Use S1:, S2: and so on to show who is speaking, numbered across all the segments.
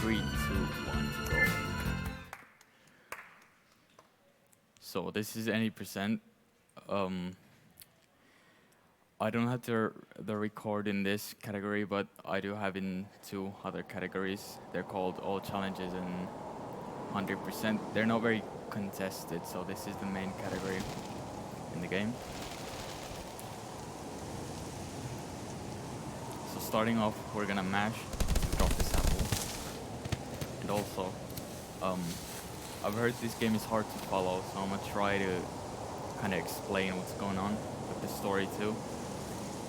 S1: 3, 2, 1, go. So this is any percent. I don't have the record in this category, but I do have in 2 other categories. They're called all challenges and 100%. They're not very contested, so this is the main category in the game. So starting off, we're gonna mash to drop this apple. And also, I've heard this game is hard to follow, so I'm gonna try to kind of explain what's going on with the story too.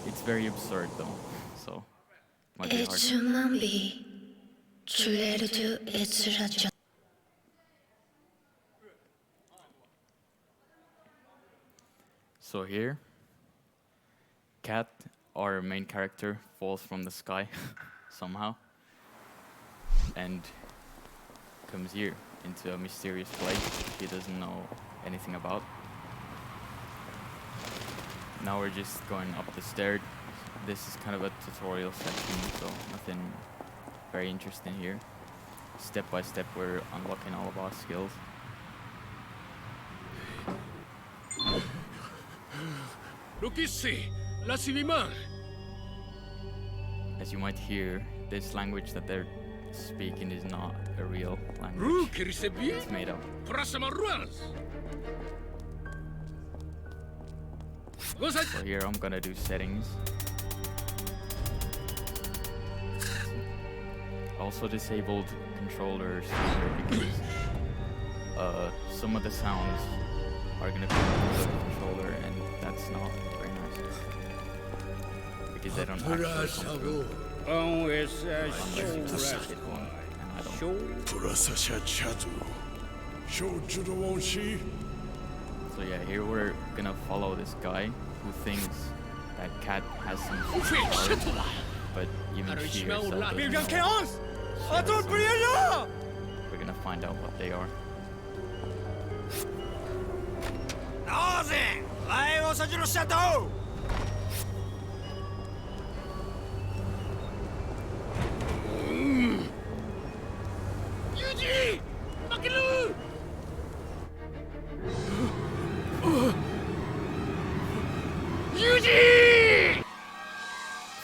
S1: It's very absurd though, so might be hard. So here, Cat, our main character, falls from the sky somehow and comes here into a mysterious place he doesn't know anything about. Now we're just going up the stairs. This is kind of a tutorial section, so nothing very interesting here. Step by step we're unlocking all of our skills. As you might hear, this language that they're speaking is not a real language. It's made up. So here I'm gonna do settings. Also disabled controllers here because some of the sounds are gonna come from the controller, and that's not very nice because they don't actually come through unless you hit one, and I don't. So yeah, here we're gonna follow this guy who thinks that Cat has some power, but even she herself doesn't know. We're gonna find out what they are.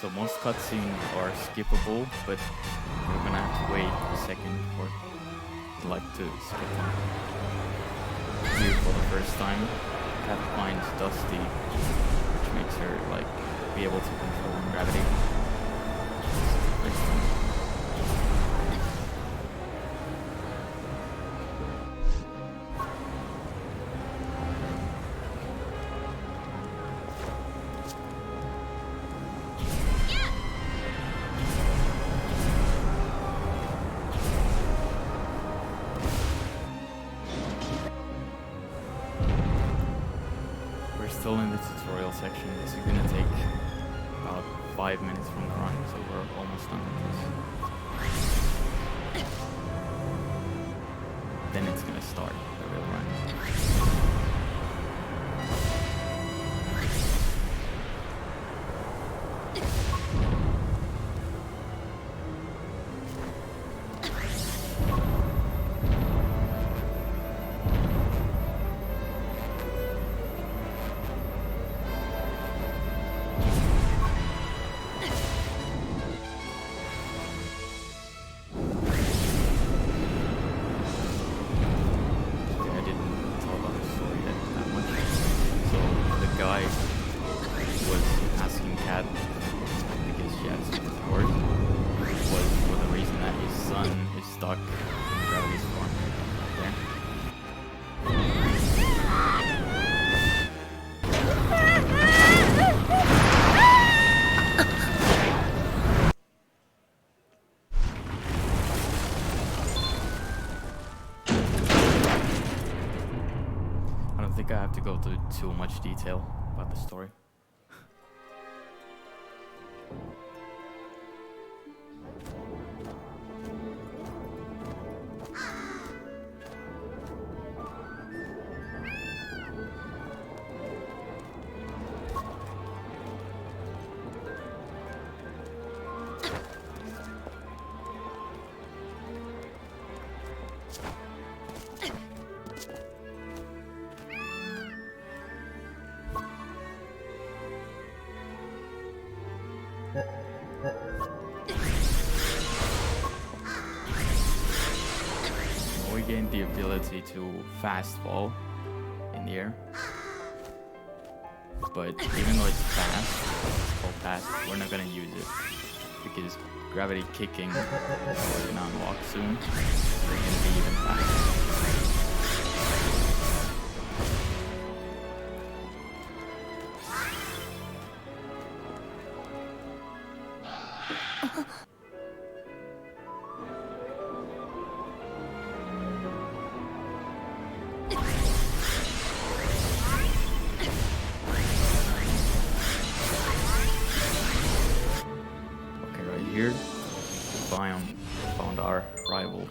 S1: So most cutscenes are skippable, but we're gonna have to wait a second for I'd like to skip them. Here for the first time, Cat finds Dusty, which makes her like be able to control gravity. This is the first time. Still in the tutorial section. This is gonna take about 5 minutes from the run, so we're almost done with this. Then it's gonna start the real run. I have to go to too much detail about the story. gained the ability to fast fall in the air. But even though it's fast, it's called fast, we're not gonna use it because gravity kicking we're gonna unlock soon. We're gonna be even faster. Here, biome found our rival.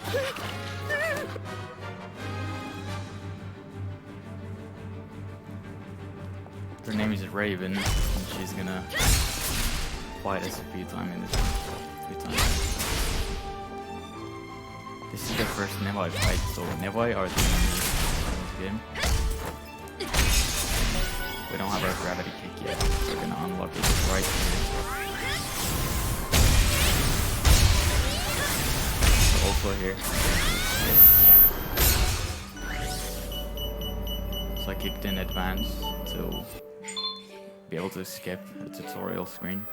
S1: Her name is Raven, and she's gonna fight us a few times in this one. This is the first Nebi fight, so Nebi are the enemies in this game. We don't have our gravity kick yet, so we're gonna unlock it right here. Also here. So I kicked in advance to be able to skip the tutorial screen.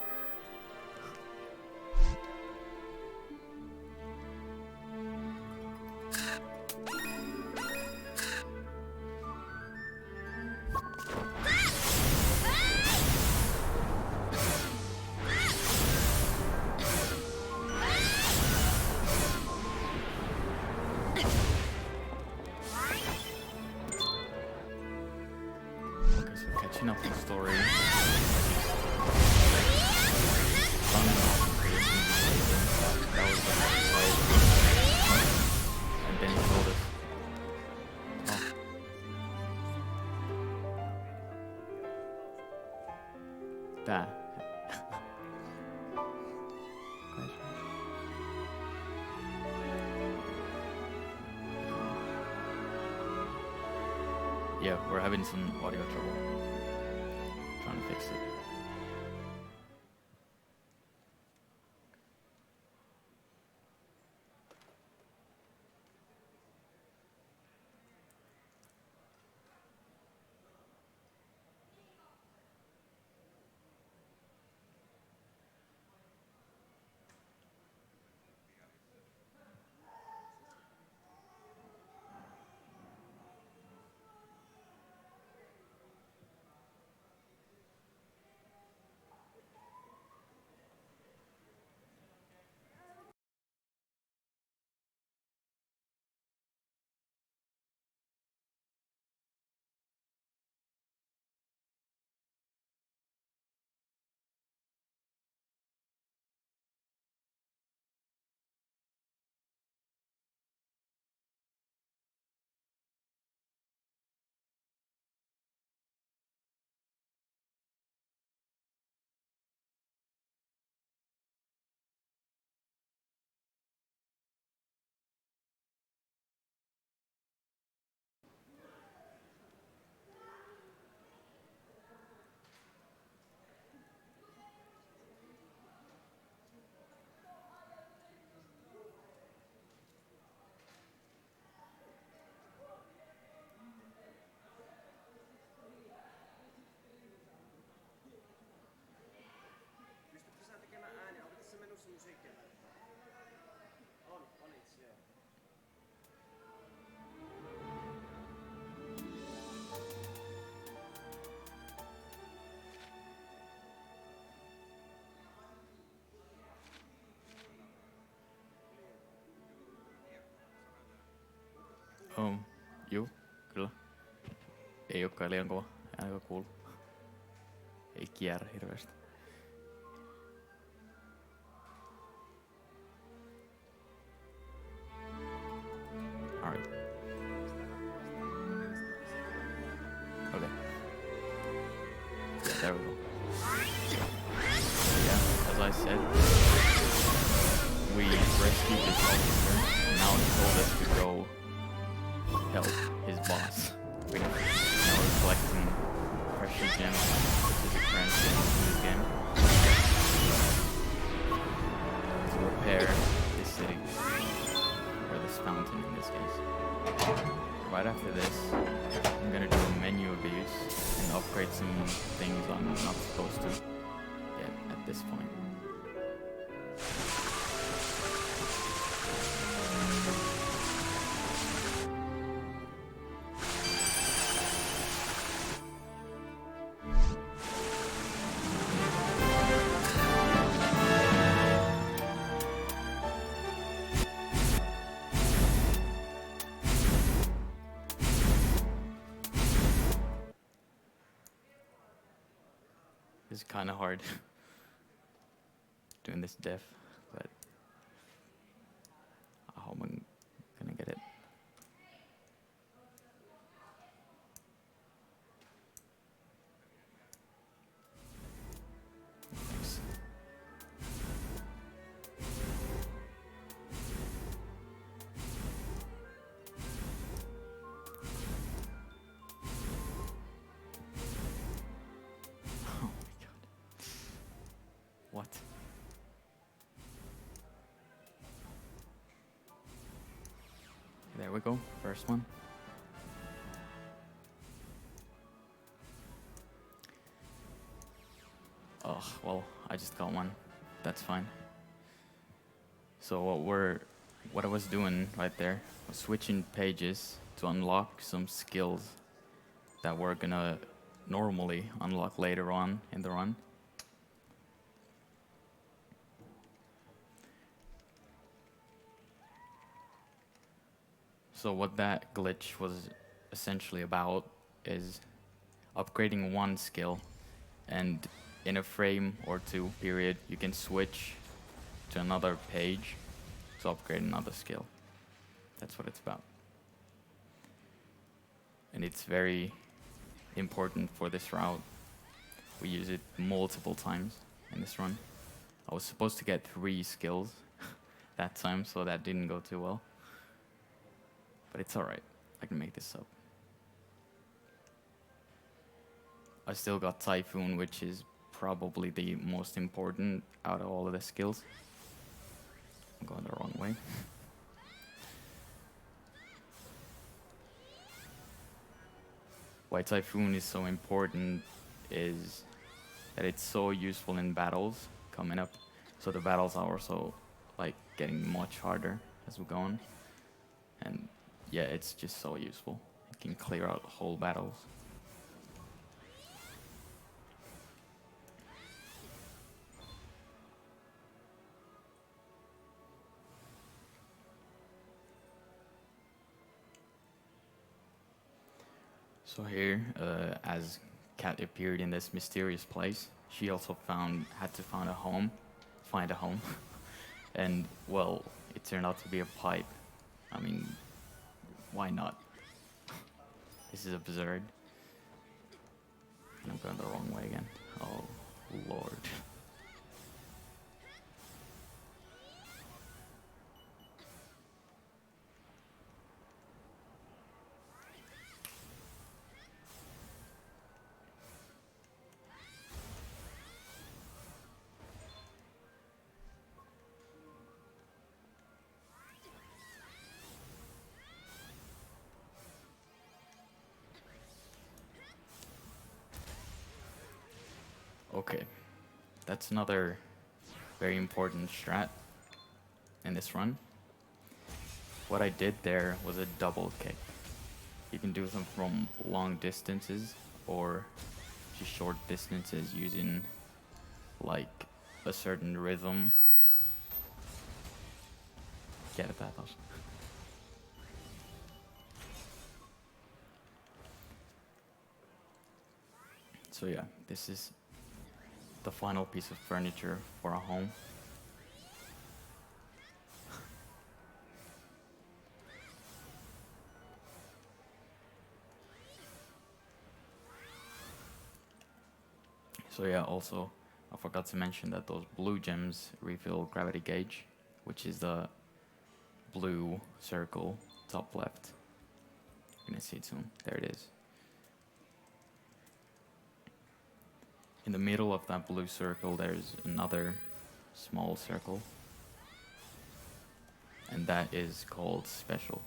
S1: Catching up the story. That was the fight. And then he told us. Oh. That. Yeah, we're having some audio trouble. Trying to fix it. Juu, kyllä. Ei olekaan liian kova. Aika cool. Ei kierrä hirveästi. Alright. Okay. Yeah, there we go. Yeah, as I said, we rescued this officer, and now he told us to go help his boss. Now we're collecting precious gems, which is a currency in this game, to repair this city, or this fountain in this case. Right after this, I'm gonna do a menu abuse and upgrade some things I'm not supposed to get at this point. It's kind of hard doing this diff, but I hope I'm gonna get it. Thanks. What? There we go, first one. Oh, well, I just got one. That's fine. So what I was doing right there was switching pages to unlock some skills that we're gonna normally unlock later on in the run. So what that glitch was essentially about is upgrading one skill, and in a frame or two period, you can switch to another page to upgrade another skill. That's what it's about. And it's very important for this route. We use it multiple times in this run. I was supposed to get 3 skills that time, so that didn't go too well. But it's alright, I can make this up. I still got Typhoon, which is probably the most important out of all of the skills. I'm going the wrong way. Why Typhoon is so important is that it's so useful in battles coming up. So the battles are also like getting much harder as we go on. And yeah, it's just so useful. It can clear out whole battles. So here, as Cat appeared in this mysterious place, she also had to find a home, and well, it turned out to be a pipe. I mean, why not? This is absurd. I'm going the wrong way again. Oh, Lord. Okay, that's another very important strat in this run. What I did there was a double kick. You can do them from long distances or just short distances using like a certain rhythm. Get it, Pathos. So yeah, this is the final piece of furniture for a home. So yeah, also, I forgot to mention that those blue gems refill gravity gauge, which is the blue circle top left. You're gonna see it soon. There it is. In the middle of that blue circle, there's another small circle. and that is called special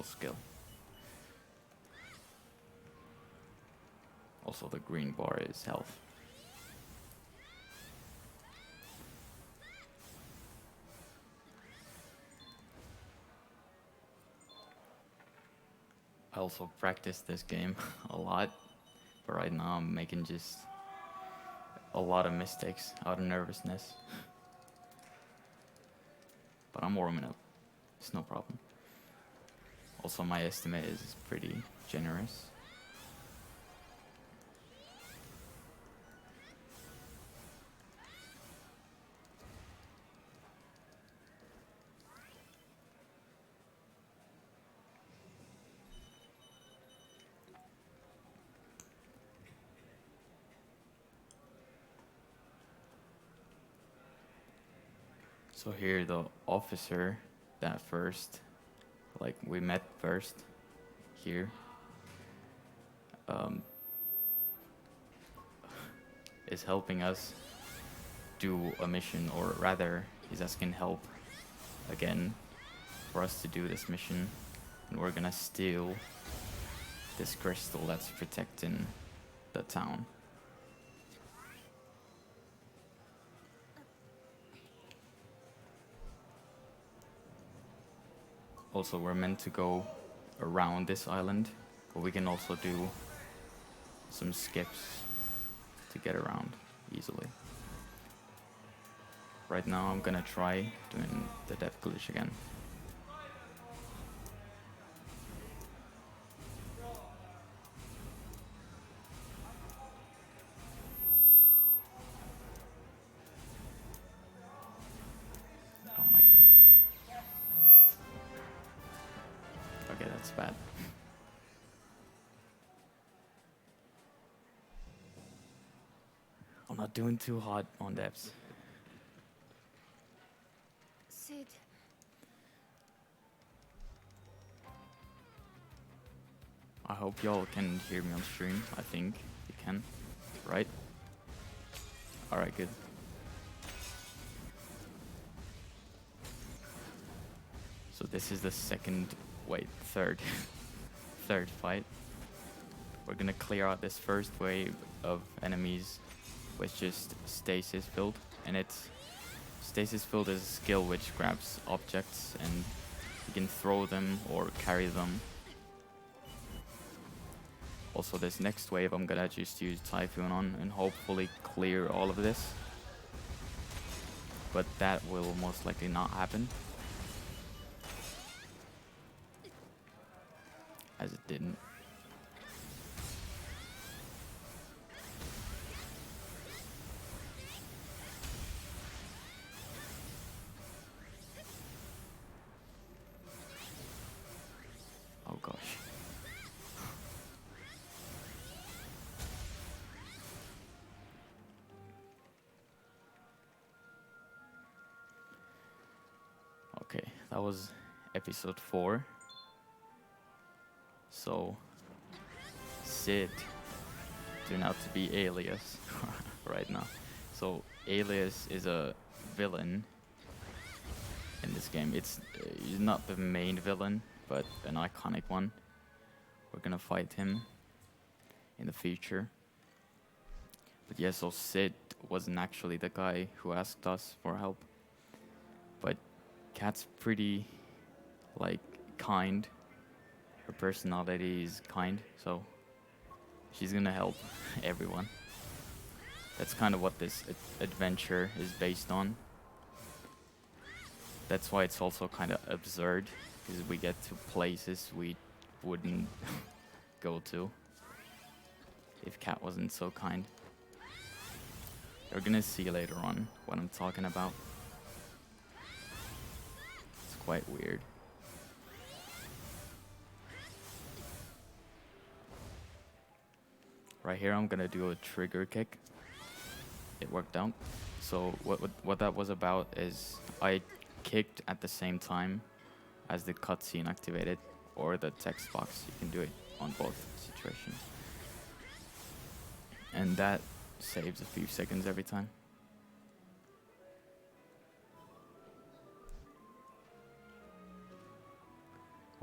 S1: skill. Also the green bar is health. I also practice this game a lot, but right now I'm making just a lot of mistakes out of nervousness. But I'm warming up, it's no problem. Also my estimate is pretty generous. So here the officer that first, like we met first here, is helping us do a mission, or rather he's asking help again for us to do this mission, and we're gonna steal this crystal that's protecting the town. Also, we're meant to go around this island, but we can also do some skips to get around easily. Right now I'm gonna try doing the death glitch again. Oh my god. Okay, that's bad. I'm not doing too hot on depths.
S2: Syd.
S1: I hope y'all can hear me on stream. I think you can, right? Alright, good. So this is the third fight. We're gonna clear out this first wave of enemies with just Stasis build, and it's Stasis build is a skill which grabs objects and you can throw them or carry them. Also this next wave I'm gonna just use Typhoon on and hopefully clear all of this. But that will most likely not happen, as it didn't. Oh gosh. Okay, that was episode 4. So, Syd turned out to be Elias right now. So, Elias is a villain in this game. He's not the main villain, but an iconic one. We're gonna fight him in the future. But yeah, so Syd wasn't actually the guy who asked us for help. But Kat's pretty, like, kind. Her personality is kind, so she's gonna help everyone. That's kind of what this adventure is based on. That's why it's also kind of absurd, because we get to places we wouldn't go to if Kat wasn't so kind. You're gonna see later on what I'm talking about. It's quite weird. Right here I'm gonna do a trigger kick. It worked out. So what that was about is I kicked at the same time as the cutscene activated, or the text box. You can do it on both situations. And that saves a few seconds every time.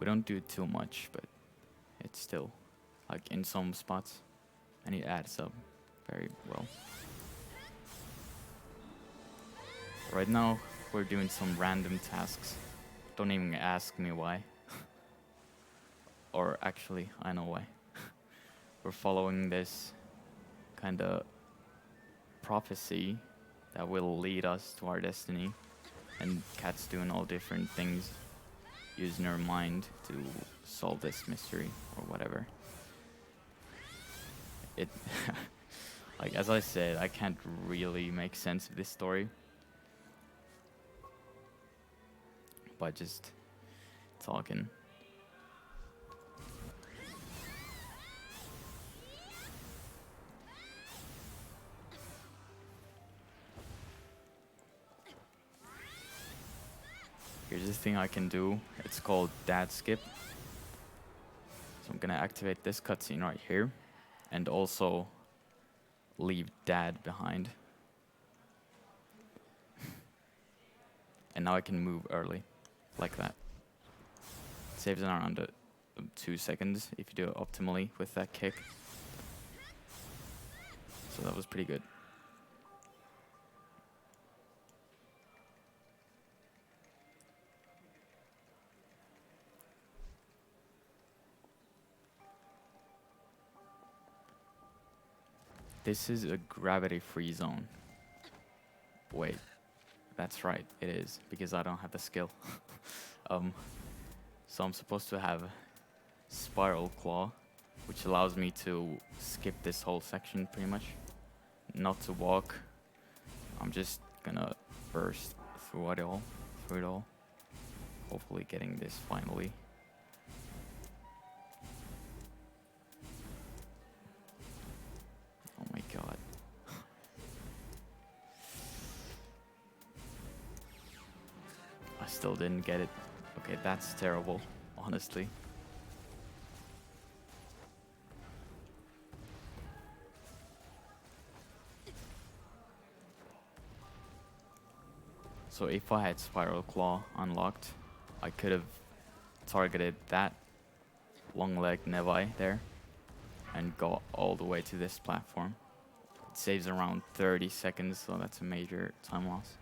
S1: We don't do too much, but it's still, like, in some spots, and it adds up very well. Right now, we're doing some random tasks. Don't even ask me why. Or actually, I know why. We're following this kind of prophecy that will lead us to our destiny, and Cat's doing all different things, using her mind to solve this mystery or whatever. It, like, as I said, I can't really make sense of this story by just talking. Here's this thing I can do. It's called Dad Skip. So I'm gonna activate this cutscene right here, and also leave Dad behind. And now I can move early, like that. It saves around 2 seconds if you do it optimally with that kick. So that was pretty good. This is a gravity-free zone. Wait, that's right, it is, because I don't have the skill. So I'm supposed to have Spiral Claw, which allows me to skip this whole section pretty much. Not to walk. I'm just gonna burst through it all. Hopefully getting this finally. Oh my god. I still didn't get it. Okay, that's terrible, honestly. So if I had Spiral Claw unlocked, I could have targeted that long-legged Nebi there and got all the way to this platform. It saves around 30 seconds, so that's a major time loss.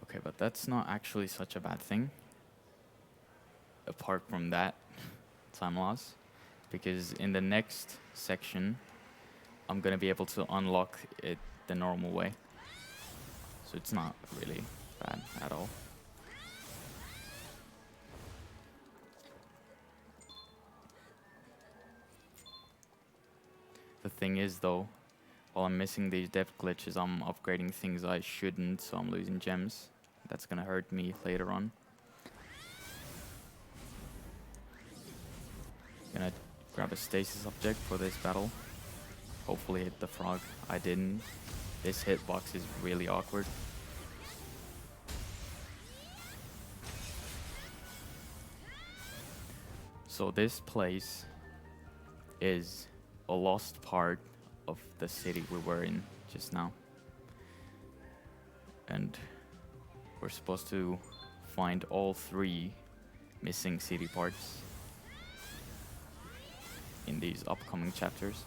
S1: Okay, but that's not actually such a bad thing, apart from that time loss, because in the next section, I'm gonna be able to unlock it the normal way. So it's not really bad at all. The thing is though, while I'm missing these depth glitches, I'm upgrading things I shouldn't, so I'm losing gems. That's gonna hurt me later on. Gonna grab a stasis object for this battle. Hopefully hit the frog. I didn't. This hitbox is really awkward. So this place is a lost part of the city we were in just now. And we're supposed to find all 3 missing city parts in these upcoming chapters.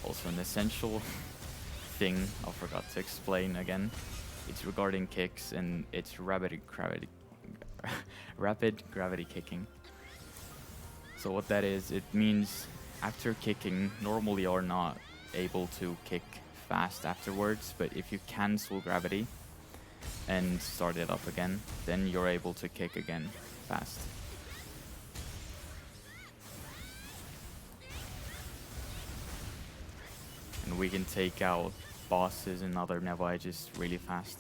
S1: Also, an essential thing I forgot to explain again. It's regarding kicks, and it's rapid gravity kicking. So what that is, it means after kicking, normally you're not able to kick fast afterwards, but if you cancel gravity and start it up again, then you're able to kick again fast. And we can take out bosses and other Nebi just really fast.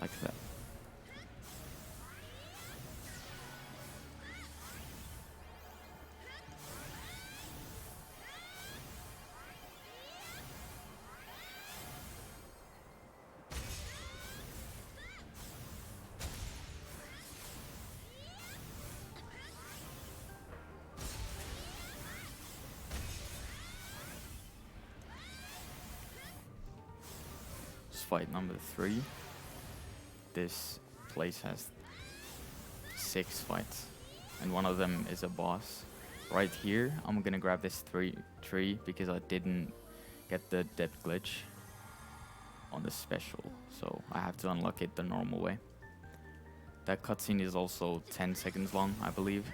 S1: Like that. fight number 3. This place has 6 fights, and one of them is a boss. Right here, I'm gonna grab this tree because I didn't get the depth glitch on the special, so I have to unlock it the normal way. That cutscene is also 10 seconds long, I believe,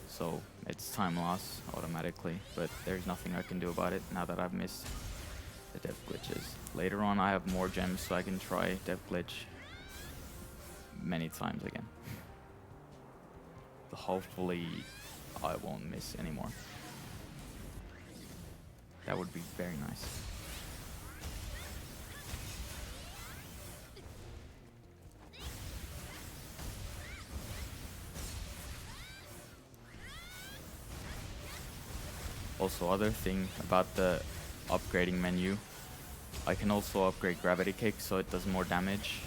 S1: so it's time loss automatically, but there's nothing I can do about it now that I've missed the depth glitches. Later on I have more gems, so I can try depth glitch many times again. Hopefully I won't miss anymore. That would be very nice. Also, other thing about the upgrading menu, I can also upgrade gravity kick so it does more damage,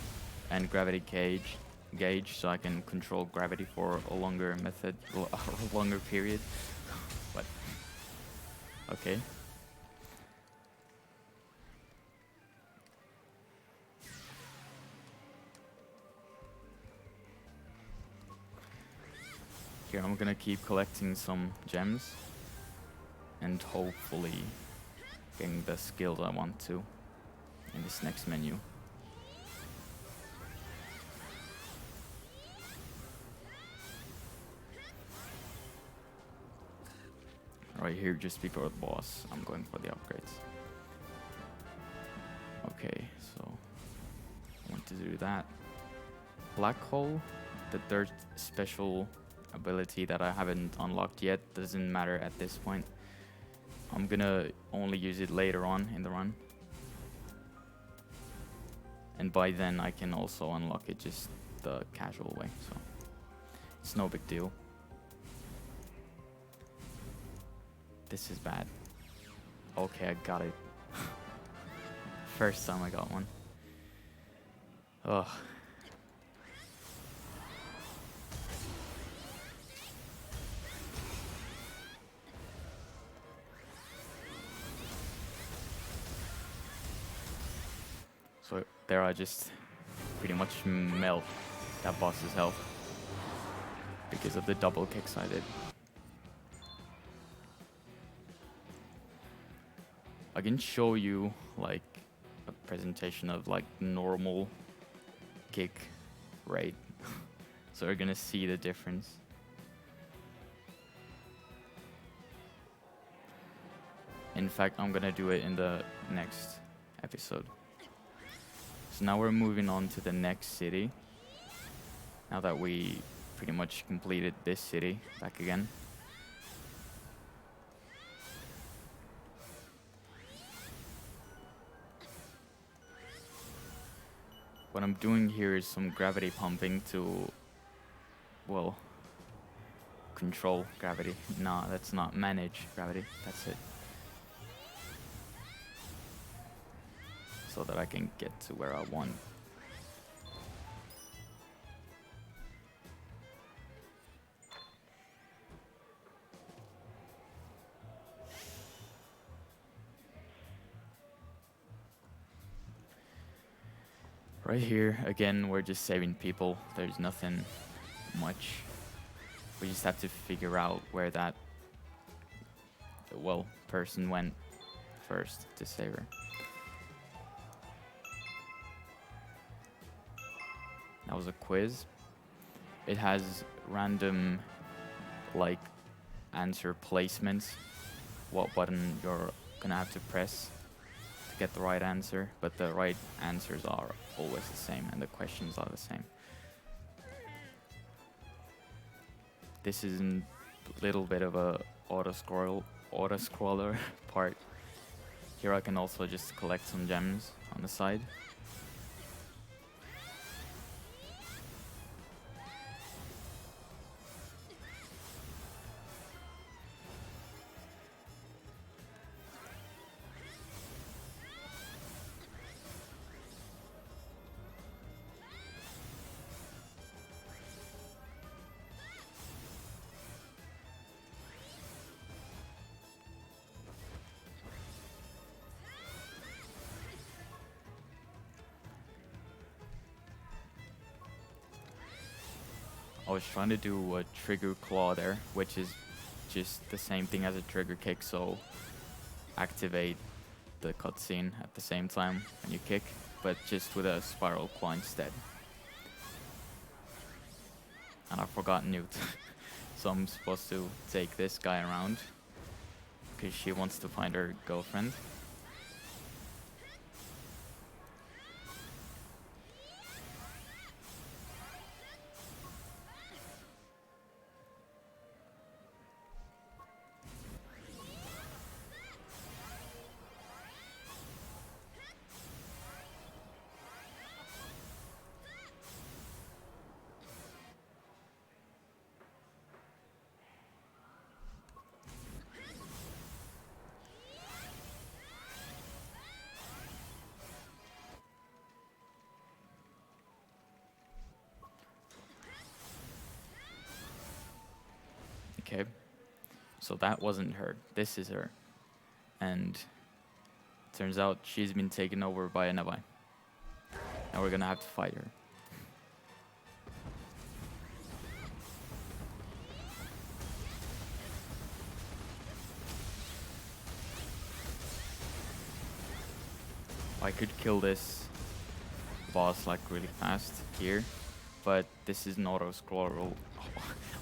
S1: and gravity gauge so I can control gravity for a longer a longer period. But okay. Here I'm gonna keep collecting some gems and hopefully getting the skills I want to in this next menu. Right here, just before the boss, I'm going for the upgrades. Okay, so I want to do that. Black hole, the third special ability that I haven't unlocked yet, doesn't matter at this point. I'm gonna only use it later on in the run. And by then I can also unlock it just the casual way, so it's no big deal. This is bad. Okay, I got it. First time I got one. Ugh. So there I just pretty much melt that boss's health because of the double kicks I did. I can show you like a presentation of like normal kick rate. So you're gonna see the difference. In fact, I'm gonna do it in the next episode. So now we're moving on to the next city. Now that we pretty much completed this city back again. What I'm doing here is some gravity pumping to, well, control gravity. No, that's not manage gravity, that's it. So that I can get to where I want. Right here, again, we're just saving people. There's nothing much. We just have to figure out where that, well, person went first to save her. That was a quiz. It has random, like, answer placements. What button you're gonna have to press to get the right answer, but the right answers are always the same and the questions are the same. This is a little bit of a auto-scroller part. Here I can also just collect some gems on the side. I was trying to do a trigger claw there, which is just the same thing as a trigger kick, so activate the cutscene at the same time when you kick, but just with a spiral claw instead. And I forgot Newt. So I'm supposed to take this guy around because she wants to find her girlfriend. Okay, so that wasn't her. This is her. And turns out she's been taken over by a Nebi. Now we're gonna have to fight her. I could kill this boss like really fast here, but this is an auto-scroller.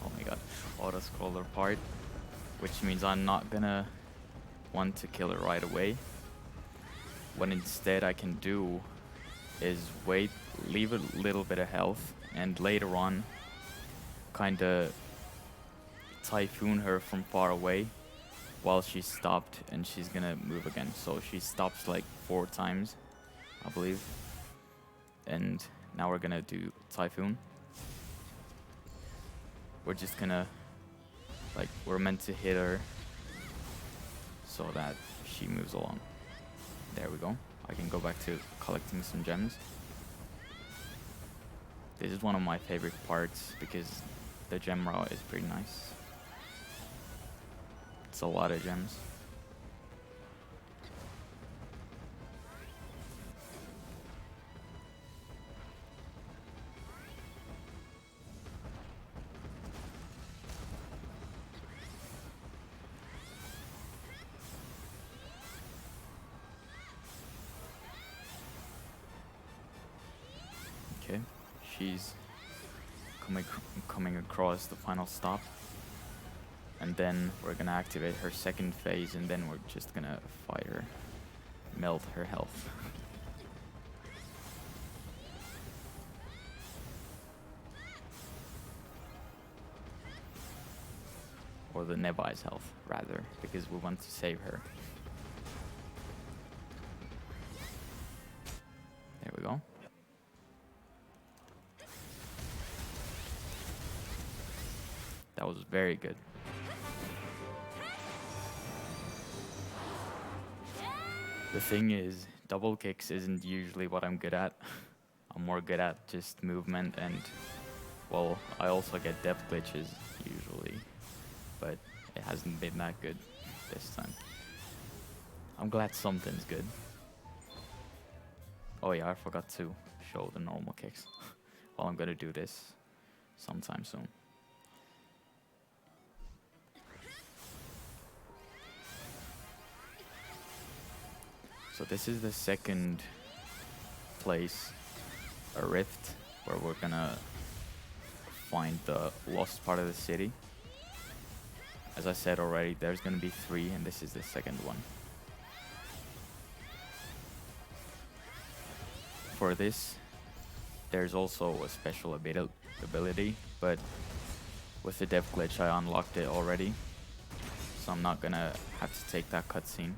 S1: Oh my god, auto-scroller part, which means I'm not gonna want to kill her right away. What instead I can do is wait, leave a little bit of health, and later on kinda typhoon her from far away while she's stopped, and she's gonna move again. So she stops like 4 times, I believe. And now we're gonna do typhoon. We're just gonna, like, we're meant to hit her so that she moves along. There we go. I can go back to collecting some gems. This is one of my favorite parts because the gem route is pretty nice. It's a lot of gems. Okay, she's coming across the final stop. And then we're gonna activate her second phase, and then we're just gonna fight her, melt her health. Or the Nebi's health, rather, because we want to save her. There we go. That was very good. The thing is, double kicks isn't usually what I'm good at. I'm more good at just movement and, well, I also get depth glitches usually, but it hasn't been that good this time. I'm glad something's good. Oh yeah, I forgot to show the normal kicks. Well, I'm gonna do this sometime soon. So this is the second place, a rift, where we're gonna find the lost part of the city. As I said already, there's gonna be 3, and this is the second one. For this, there's also a special ability, but with the dev glitch I unlocked it already, so I'm not gonna have to take that cutscene.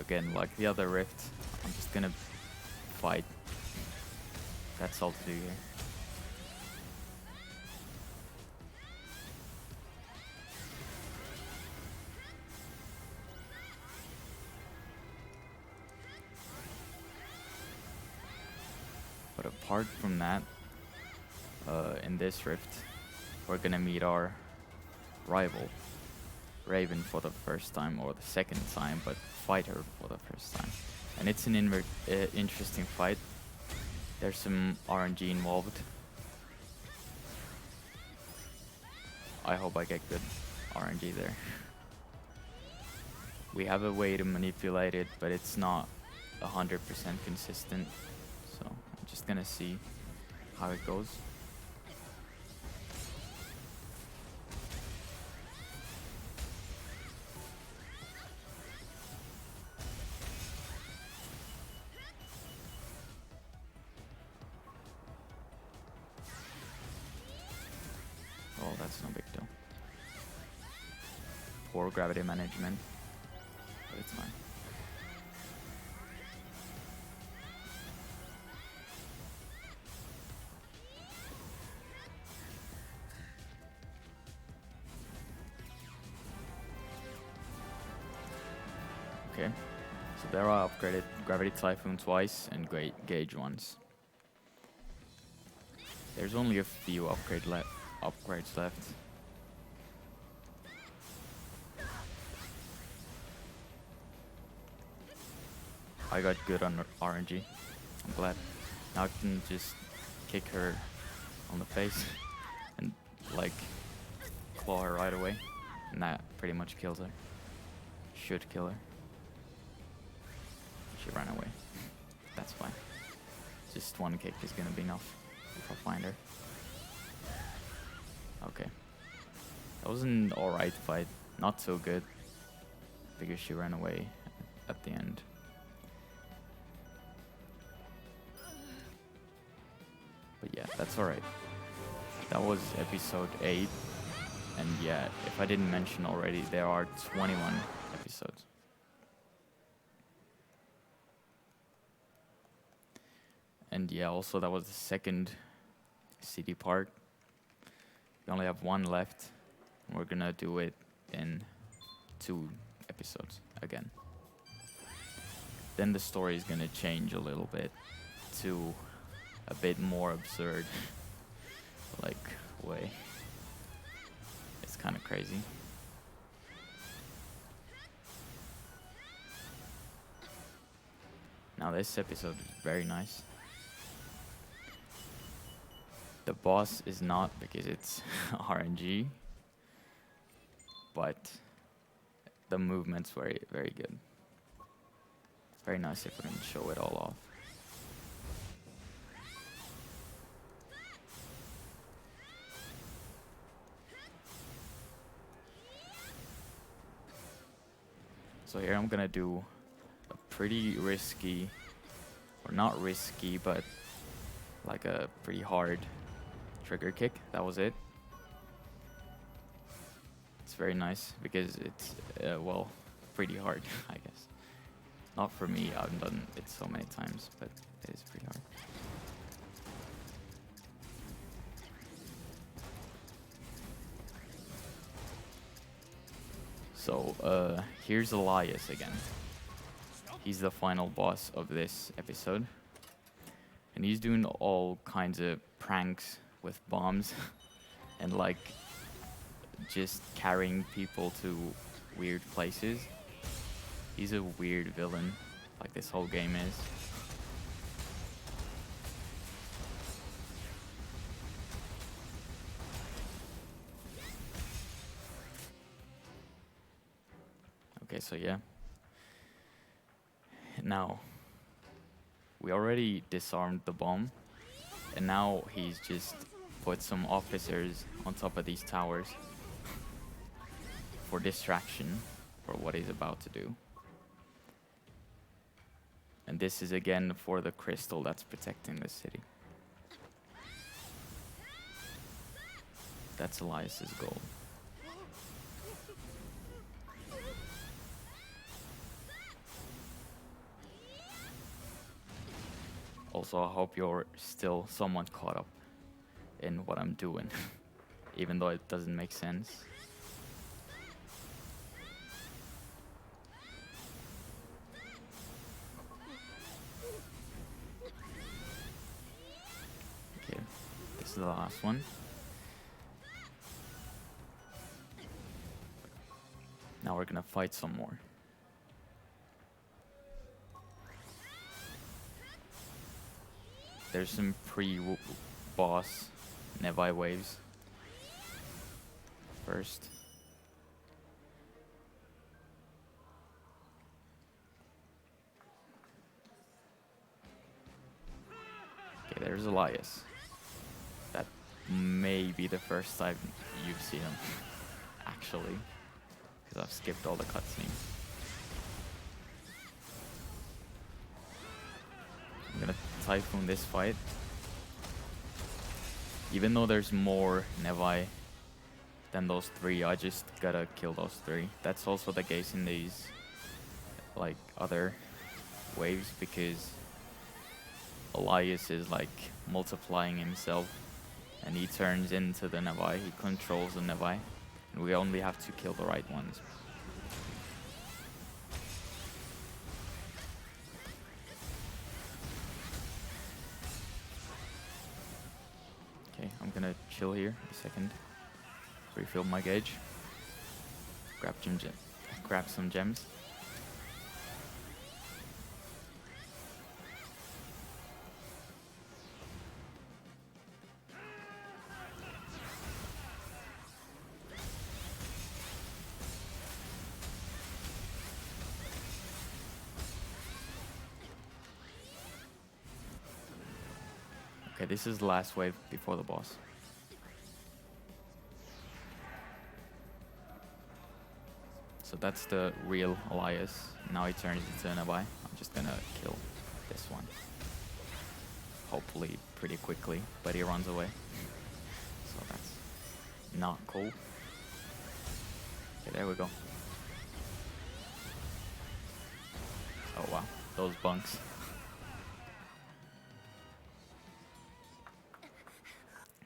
S1: again, like the other rift, I'm just gonna fight. That's all to do here. But apart from that, in this rift, we're gonna meet our rival, Raven, for the first time, or the second time, but fight her for the first time. And it's an interesting fight. There's some RNG involved. I hope I get good RNG there. We have a way to manipulate it, but it's not 100% consistent. So I'm just gonna see how it goes. Oh, that's no big deal. Poor gravity management, but it's fine. Okay, so there I upgraded Gravity Typhoon twice and Gauge once. There's only a few upgrades left. I got good on RNG. I'm glad. Now I can just kick her on the face and like claw her right away, and that pretty much kills her. Should kill her. She ran away. That's fine. Just one kick is gonna be enough if I find her. Okay. That was an alright fight. Not so good, because she ran away at the end. But yeah, that's alright. That was episode 8. And yeah, if I didn't mention already, there are 21 episodes. And yeah, also that was the second city part. We only have one left. We're gonna do it in 2 episodes again. Then the story is gonna change a little bit to a bit more absurd like way. It's kind of crazy. Now this episode is very nice. The boss is not, because it's RNG, but the movement's very, very good. Very nice if we can show it all off. So here I'm gonna do a pretty risky, or not risky, but like a pretty hard trigger kick. That was it. It's very nice because it's, well, pretty hard, I guess. Not for me, I've done it so many times, but it is pretty hard. So, here's Elias again. He's the final boss of this episode. And he's doing all kinds of pranks with bombs and like just carrying people to weird places. He's a weird villain, like this whole game is. Okay, so yeah. Now, we already disarmed the bomb, and now he's just put some officers on top of these towers for distraction for what he's about to do. And this is again for the crystal that's protecting the city. That's Elias's goal. Also, I hope you're still somewhat caught up in what I'm doing, even though it doesn't make sense. Okay, this is the last one. Now we're gonna fight some more. There's some pre-boss Nebi waves. First. Okay, there's Elias. That may be the first time you've seen him, actually, because I've skipped all the cutscenes. I'm gonna Typhoon this fight. Even though there's more Nebi than those three, I just gotta kill those three. That's also the case in these like other waves, because Elias is like multiplying himself and he turns into the Nebi, he controls the Nebi, and we only have to kill the right ones. Okay, I'm gonna chill here a second, refill my gauge, grab some gems. Okay, this is the last wave before the boss. So that's the real Elias. Now he turns into a Nebi. I'm just gonna kill this one. Hopefully pretty quickly, but he runs away. So that's not cool. Okay, there we go. Oh wow, those bunks.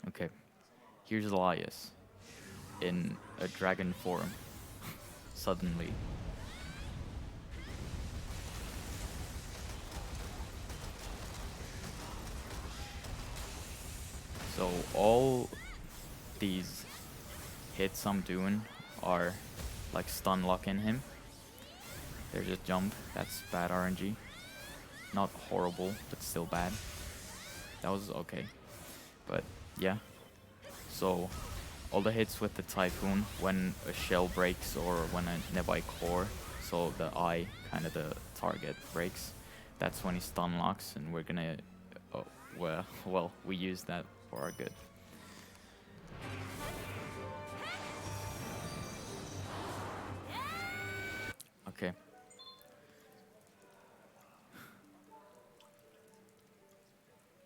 S1: Okay, here's Elias in a dragon form, suddenly. So all these hits I'm doing are like stun locking him. There's a jump, that's bad RNG. Not horrible, but still bad. That was okay, but yeah. So all the hits with the Typhoon, when a shell breaks or when a Nebi core, so the eye, kind of the target, breaks, that's when he stun locks, and we're gonna, well, we use that for our good. Okay.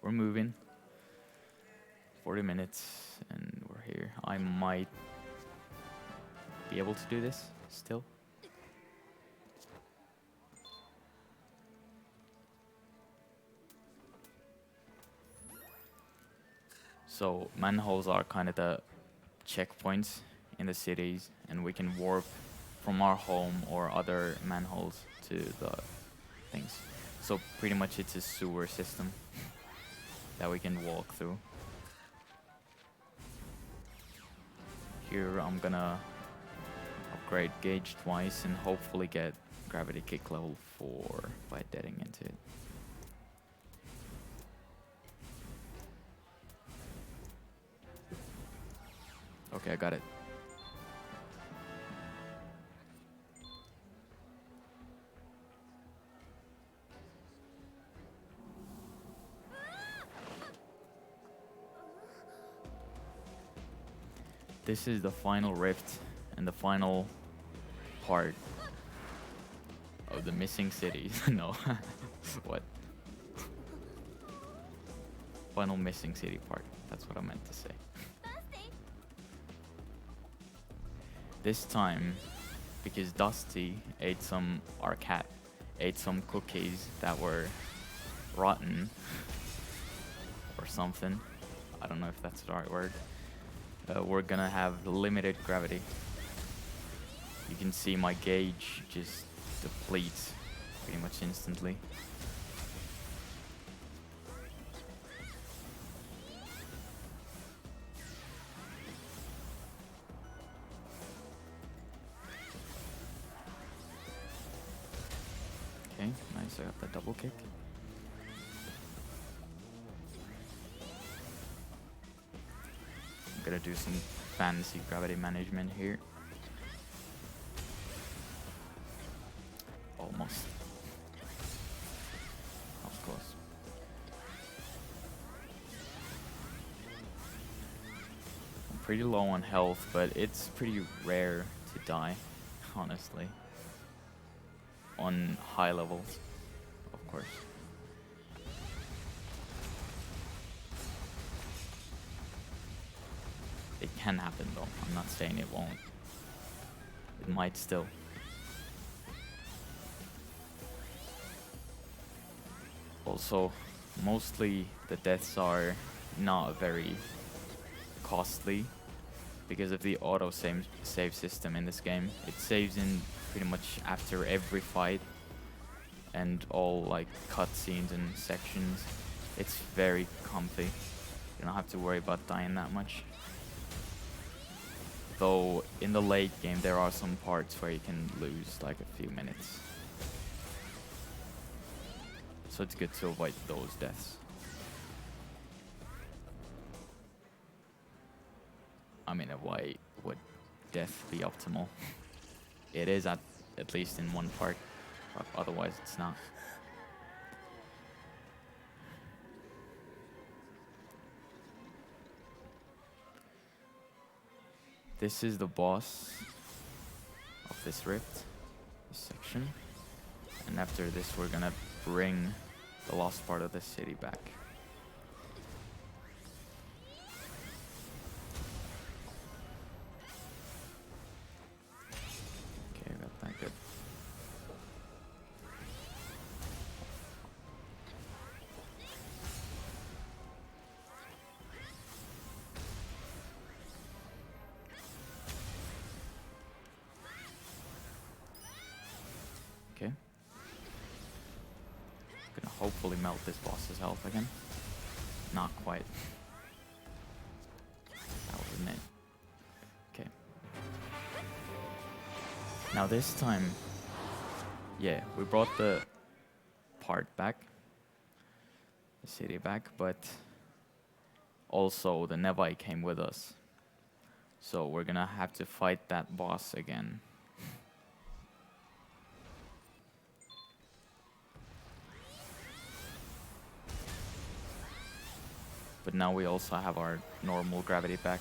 S1: We're moving. 40 minutes and we're here. I might be able to do this still. So manholes are kind of the checkpoints in the cities, and we can warp from our home or other manholes to the things. So pretty much it's a sewer system that we can walk through. Here I'm gonna upgrade gauge twice and hopefully get gravity kick level 4 by deading into it. Okay, I got it. This is the final rift and the final part of the missing cities. No. What? Final missing city part. That's what I meant to say. This time, because Dusty ate our cat ate some cookies that were rotten, or something. I don't know if that's the right word. We're gonna have limited gravity. You can see my gauge just depletes pretty much instantly. Okay, nice, I got the double kick. I'm gonna do some fancy gravity management here. Almost. That was close. I'm pretty low on health, but it's pretty rare to die, honestly. On high levels, of course. It can happen though, I'm not saying it won't. It might still. Also, mostly the deaths are not very costly because of the auto save system in this game. It saves in pretty much after every fight and all like cutscenes and sections. It's very comfy. You don't have to worry about dying that much. Though in the late game there are some parts where you can lose like a few minutes. So it's good to avoid those deaths. I mean, why would death be optimal? It is at least in one part, but otherwise it's not. This is the boss of this rift, this section. And after this we're gonna bring the lost part of the city back. Okay, got that good. Okay. Gonna hopefully melt this boss's health again. Not quite. That wasn't it. Okay. Now this time, yeah, we brought the part back, the city back, but also the Nebi came with us. So we're gonna have to fight that boss again. But now we also have our normal gravity back.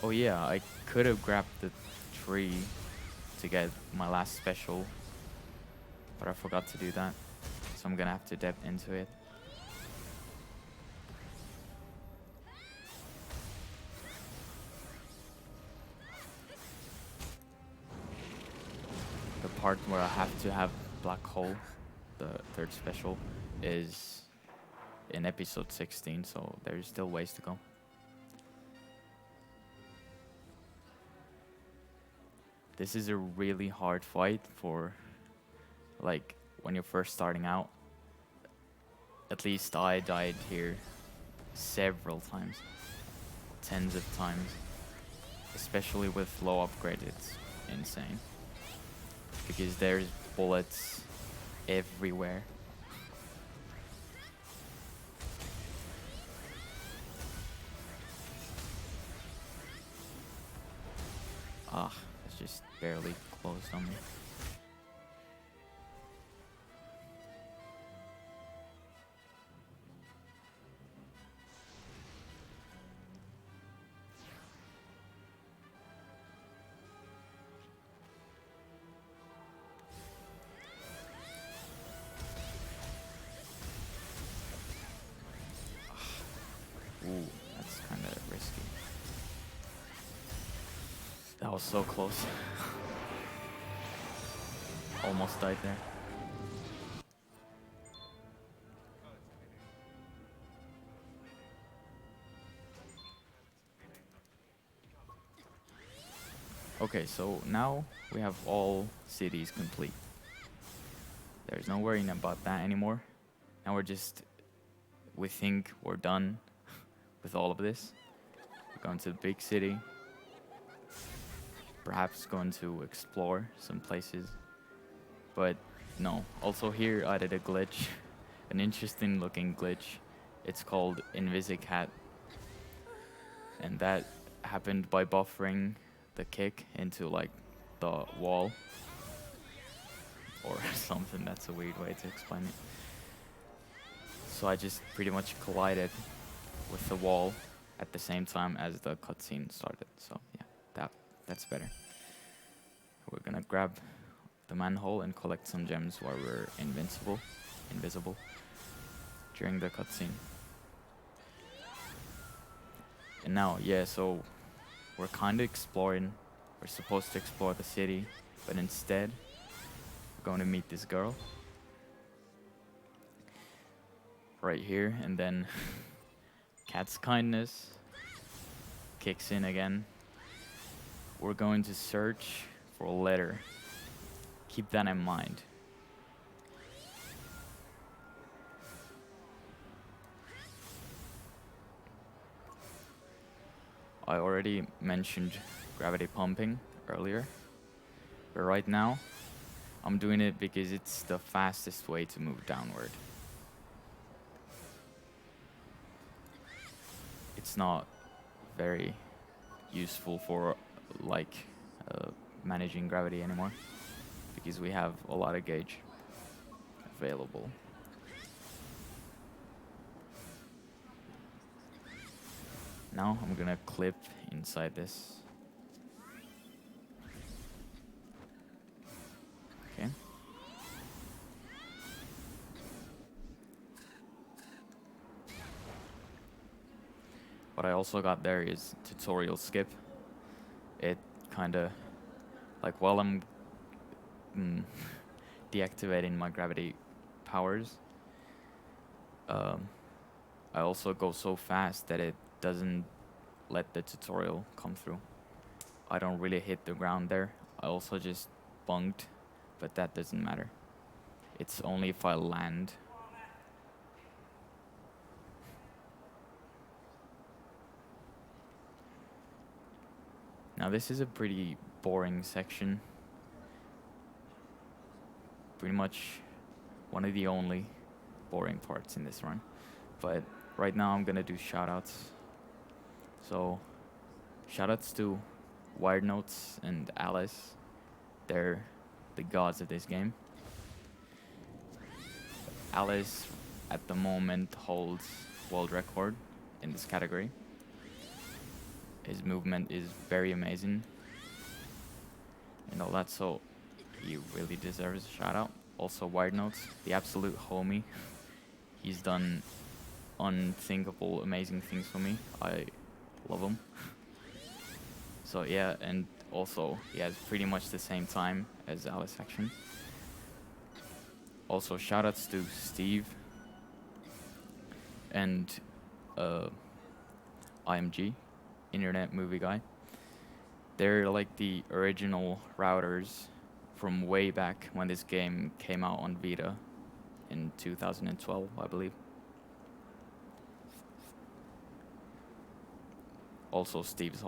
S1: Oh yeah, I could have grabbed the tree to get my last special, but I forgot to do that. So I'm gonna have to dip into it. The part where I have to have black hole, the third special, is in episode 16, so there's still ways to go. This is a really hard fight for, like, when you're first starting out. At least I died here several times, tens of times, especially with low upgrade. It's insane because there's bullets everywhere. Ah, it's just barely closed on me. Ooh, that's kind of risky. That was so close. Almost died there. Okay, so now we have all cities complete. There's no worrying about that anymore. Now we think we're done with all of this. We're going to the big city. Perhaps going to explore some places. But no, also here I did a glitch. An interesting looking glitch. It's called Invisicat. And that happened by buffering the kick into like the wall. Or something, that's a weird way to explain it. So I just pretty much collided with the wall at the same time as the cutscene started. So yeah, that's better. We're gonna grab the manhole and collect some gems while we're invisible during the cutscene. And now, yeah, so we're kind of exploring. We're supposed to explore the city, but instead we're going to meet this girl right here, and then Cat's kindness kicks in again. We're going to search for a letter. Keep that in mind. I already mentioned gravity pumping earlier, but right now I'm doing it because it's the fastest way to move downward. It's not very useful for like managing gravity anymore because we have a lot of gauge available. Now I'm gonna clip inside this. Okay. What I also got there is tutorial skip. It kinda, like while I'm deactivating my gravity powers, I also go so fast that it doesn't let the tutorial come through. I don't really hit the ground there. I also just bunked, but that doesn't matter. It's only if I land. Now this is a pretty boring section. Pretty much one of the only boring parts in this run. But right now I'm gonna do shoutouts. So shoutouts to Wired Notes and Alice. They're the gods of this game. Alice at the moment holds world record in this category. His movement is very amazing and all that, so he really deserves a shout out. Also Wired Notes, the absolute homie. He's done unthinkable amazing things for me. I love him. So yeah, and also he has pretty much the same time as Alice Action. Also shoutouts to Steve and IMG, Internet Movie Guy. They're like the original routers from way back when this game came out on Vita in 2012, I believe. Also, Steve's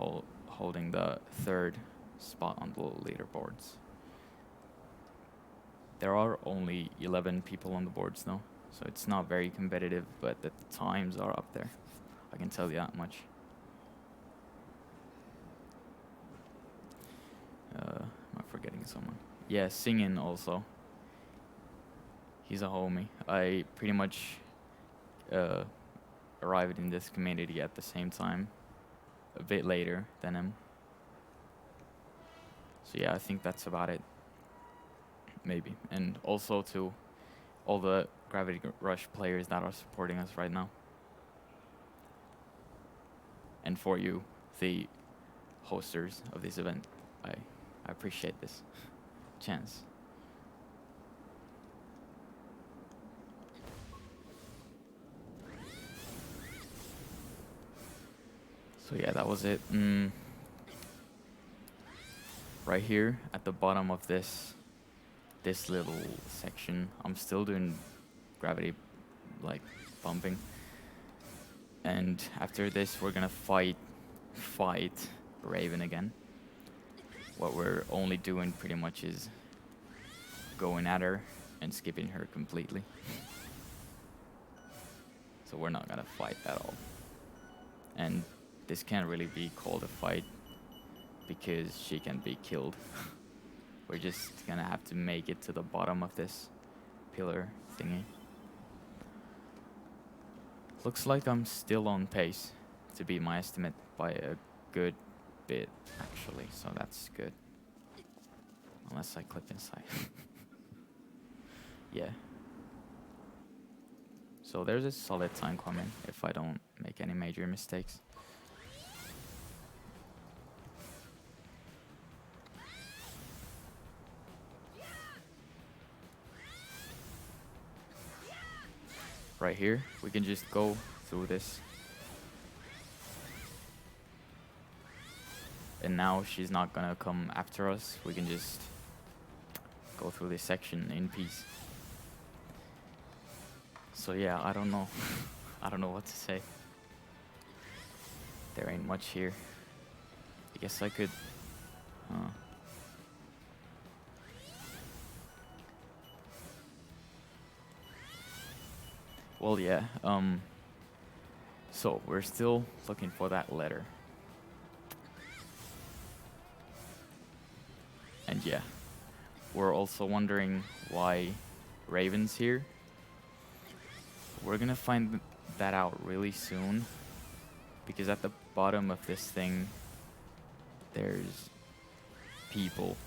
S1: holding the third spot on the leaderboards. There are only 11 people on the boards now, so it's not very competitive, but the times are up there. I can tell you that much. Am I forgetting someone? Yeah, Singing also. He's a homie. I pretty much arrived in this community at the same time, a bit later than him. So yeah, I think that's about it. Maybe. And also to all the Gravity Rush players that are supporting us right now. And for you, the hosters of this event, I appreciate this chance. So yeah, that was it. right here at the bottom of this little section, I'm still doing gravity like bumping. And after this, we're gonna fight Raven again. What we're only doing pretty much is going at her and skipping her completely. So we're not gonna fight at all. And this can't really be called a fight because she can be killed. We're just gonna have to make it to the bottom of this pillar thingy. Looks like I'm still on pace to beat my estimate by a good bit, actually, so that's good. Unless I clip inside. Yeah. So there's a solid time coming if I don't make any major mistakes. Right here, we can just go through this. And now she's not gonna come after us. We can just go through this section in peace. So yeah, I don't know. I don't know what to say. There ain't much here. I guess I could... Well, yeah, so we're still looking for that letter. And yeah, we're also wondering why Raven's here. We're gonna find that out really soon, because at the bottom of this thing, there's people.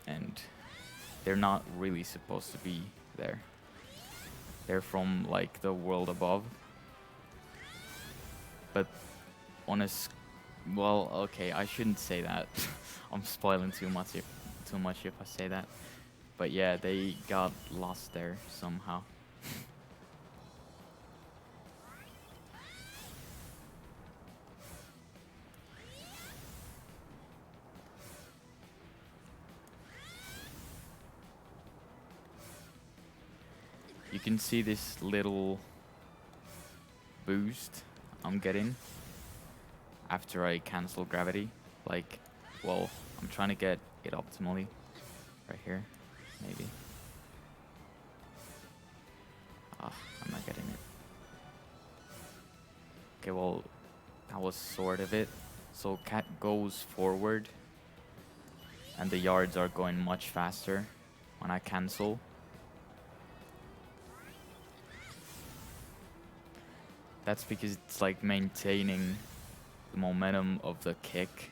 S1: And they're not really supposed to be there. They're from like the world above. But on a well, okay, I shouldn't say that. I'm spoiling too much if I say that. But yeah, they got lost there somehow. You can see this little boost I'm getting after I cancel gravity. Like, well, I'm trying to get it optimally. Right here, maybe. Ah, I'm not getting it. Okay, well, that was sort of it. So cat goes forward, and the yards are going much faster when I cancel. That's because it's like maintaining the momentum of the kick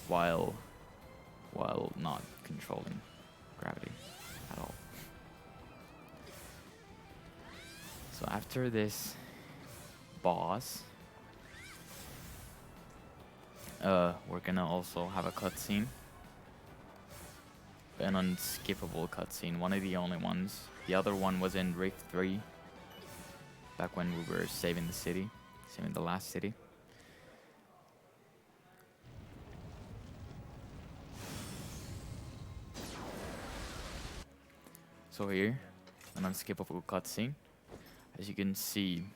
S1: while not controlling gravity at all. So after this boss, we're gonna also have a cutscene. An unskippable cutscene, one of the only ones. The other one was in Rift 3. Back when we were saving the city, saving the last city. So here, an unskippable cutscene. As you can see,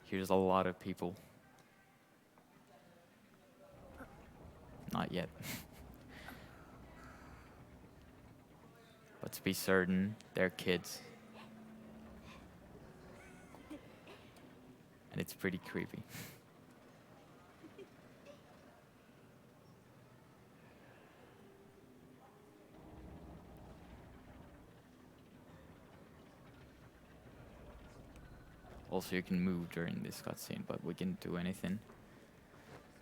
S1: here's a lot of people. Not yet. But to be certain, they're kids. And it's pretty creepy. Also, you can move during this cutscene, but we can't do anything.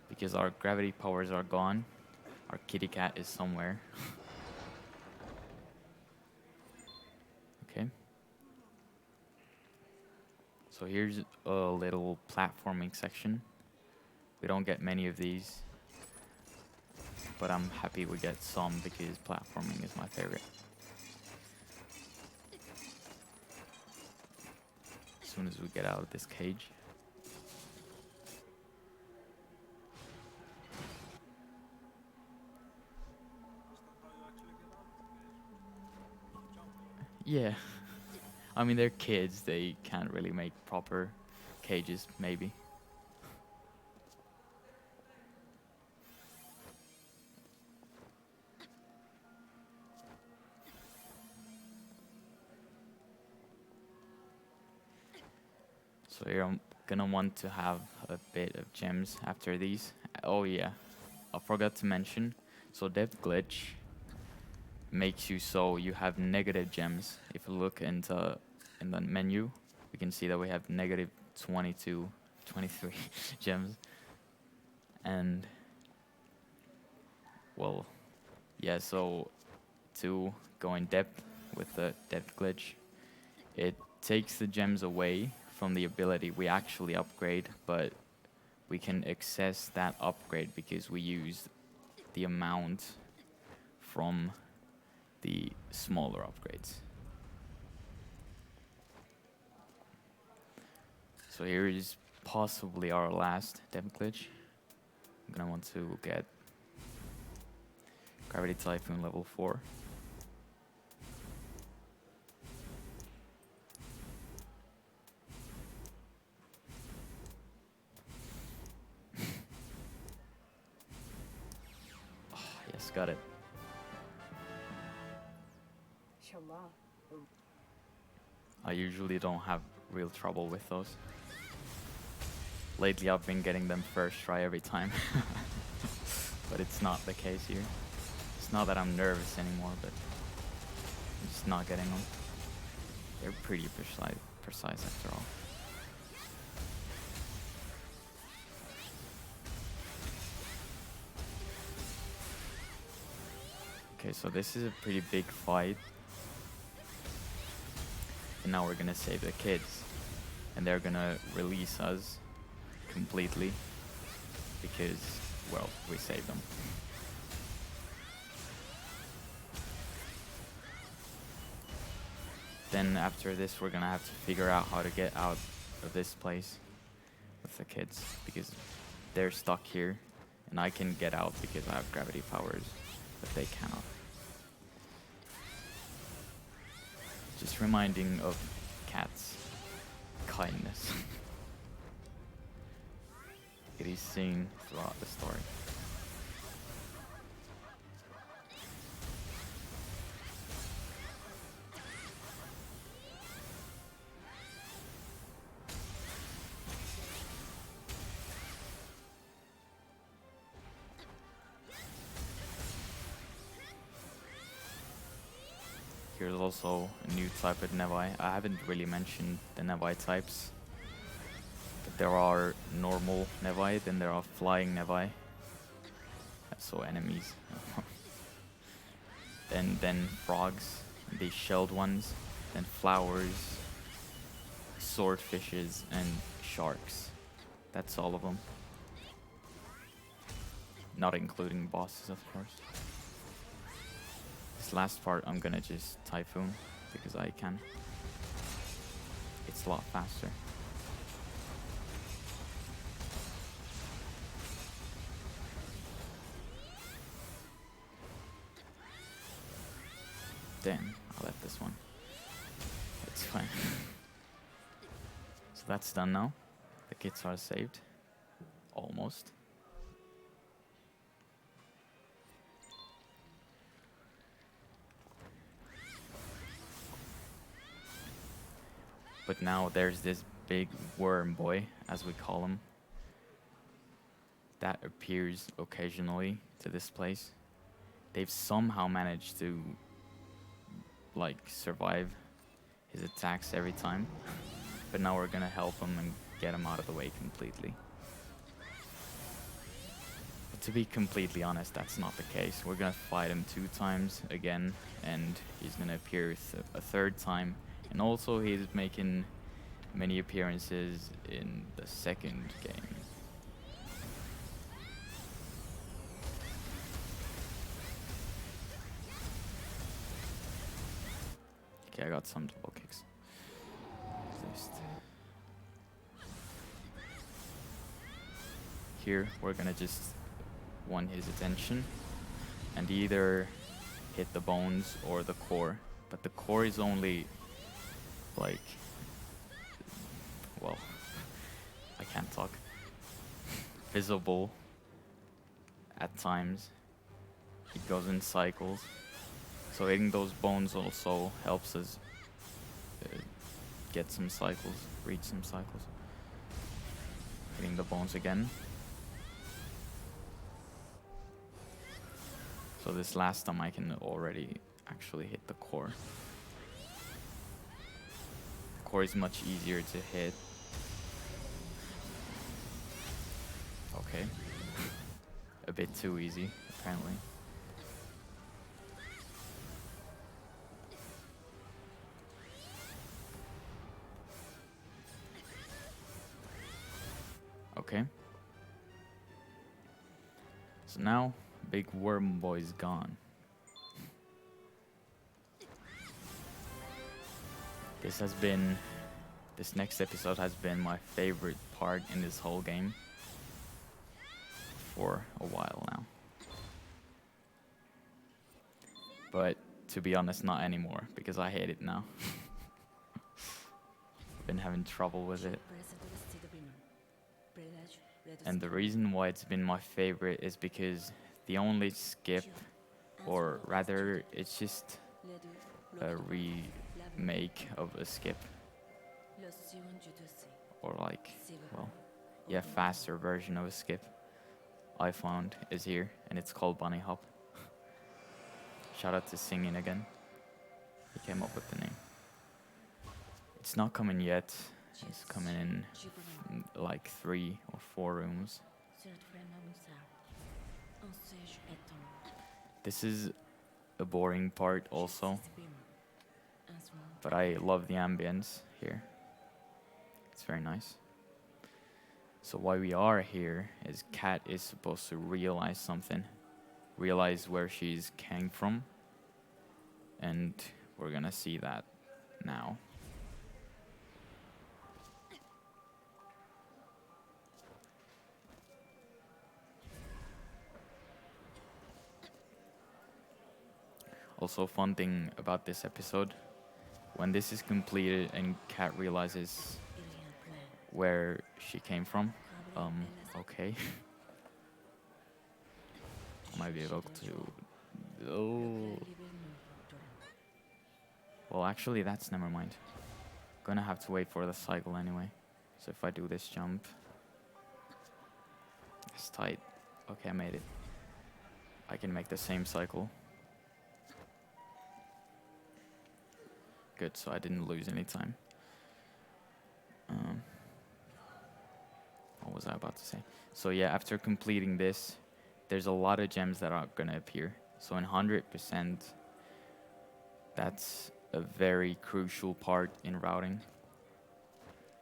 S1: Because our gravity powers are gone. Our kitty cat is somewhere. Okay. So here's a little platforming section. We don't get many of these, but I'm happy we get some because platforming is my favorite. As soon as we get out of this cage. Yeah. I mean, they're kids. They can't really make proper cages, maybe. So here I'm gonna want to have a bit of gems after these. Oh yeah, I forgot to mention. So depth glitch makes you so you have negative gems. If you look into in the menu, we can see that we have negative 22, 23 gems. And well, yeah. So to go in depth with the depth glitch, it takes the gems away from the ability we actually upgrade, but we can access that upgrade because we used the amount from the smaller upgrades. So here is possibly our last depth glitch. I'm gonna want to get Gravity Typhoon level 4. Oh, yes, got it. I usually don't have real trouble with those. Lately I've been getting them first try every time. But it's not the case here. It's not that I'm nervous anymore, but I'm just not getting them. They're pretty precise after all. Okay, so this is a pretty big fight. And now we're gonna save the kids. And they're gonna release us completely. Because, well, we saved them. Then after this, we're gonna have to figure out how to get out of this place with the kids. Because they're stuck here. And I can get out because I have gravity powers. But they cannot. Just reminding of cats' kindness. It is seen throughout the story. Here's also a new type of Nebi. I haven't really mentioned the Nebi types. But there are normal Nebi, then there are flying Nebi. So enemies. and then frogs, the shelled ones, then flowers, swordfishes, and sharks. That's all of them. Not including bosses, of course. This last part I'm gonna just Typhoon, because I can. It's a lot faster. Damn, I left this one. It's fine. So that's done now. The kids are saved. Almost. But now there's this big worm boy, as we call him, that appears occasionally to this place. They've somehow managed to, like, survive his attacks every time. But now we're gonna help him and get him out of the way completely. But to be completely honest, that's not the case. We're gonna fight him 2 times again, and he's gonna appear a 3rd time. And also he's making many appearances in the 2nd game. Okay, I got some double kicks. Here, we're gonna just want his attention and either hit the bones or the core. but the core is only like, well, I can't talk, visible at times. It goes in cycles, so hitting those bones also helps us get some cycles, reach some cycles. Hitting the bones again. So this last time I can already actually hit the core. The core is much easier to hit. Okay. A bit too easy, apparently. Okay. So now, big worm boy's gone. This next episode has been my favorite part in this whole game for a while now. But to be honest, not anymore, because I hate it now. I've been having trouble with it. And the reason why it's been my favorite is because the only skip, or rather it's just a remake of a skip, or like, well, yeah, faster version of a skip I found is here, and it's called Bunny Hop. Shout out to Singing again. He came up with the name. It's not coming yet. It's coming in like 3 or 4 rooms. This is a boring part also, but I love the ambience here. It's very nice. So why we are here is Cat is supposed to realize something, realize where she's came from, and we're gonna see that now. Also, fun thing about this episode, when this is completed and Cat realizes where she came from, okay. I might be able to, oh. Well, actually, that's never mind. Gonna have to wait for the cycle anyway. So if I do this jump, it's tight. Okay, I made it. I can make the same cycle. Good, so I didn't lose any time. What was I about to say? So yeah, after completing this, there's a lot of gems that are gonna appear. So in 100%, that's a very crucial part in routing,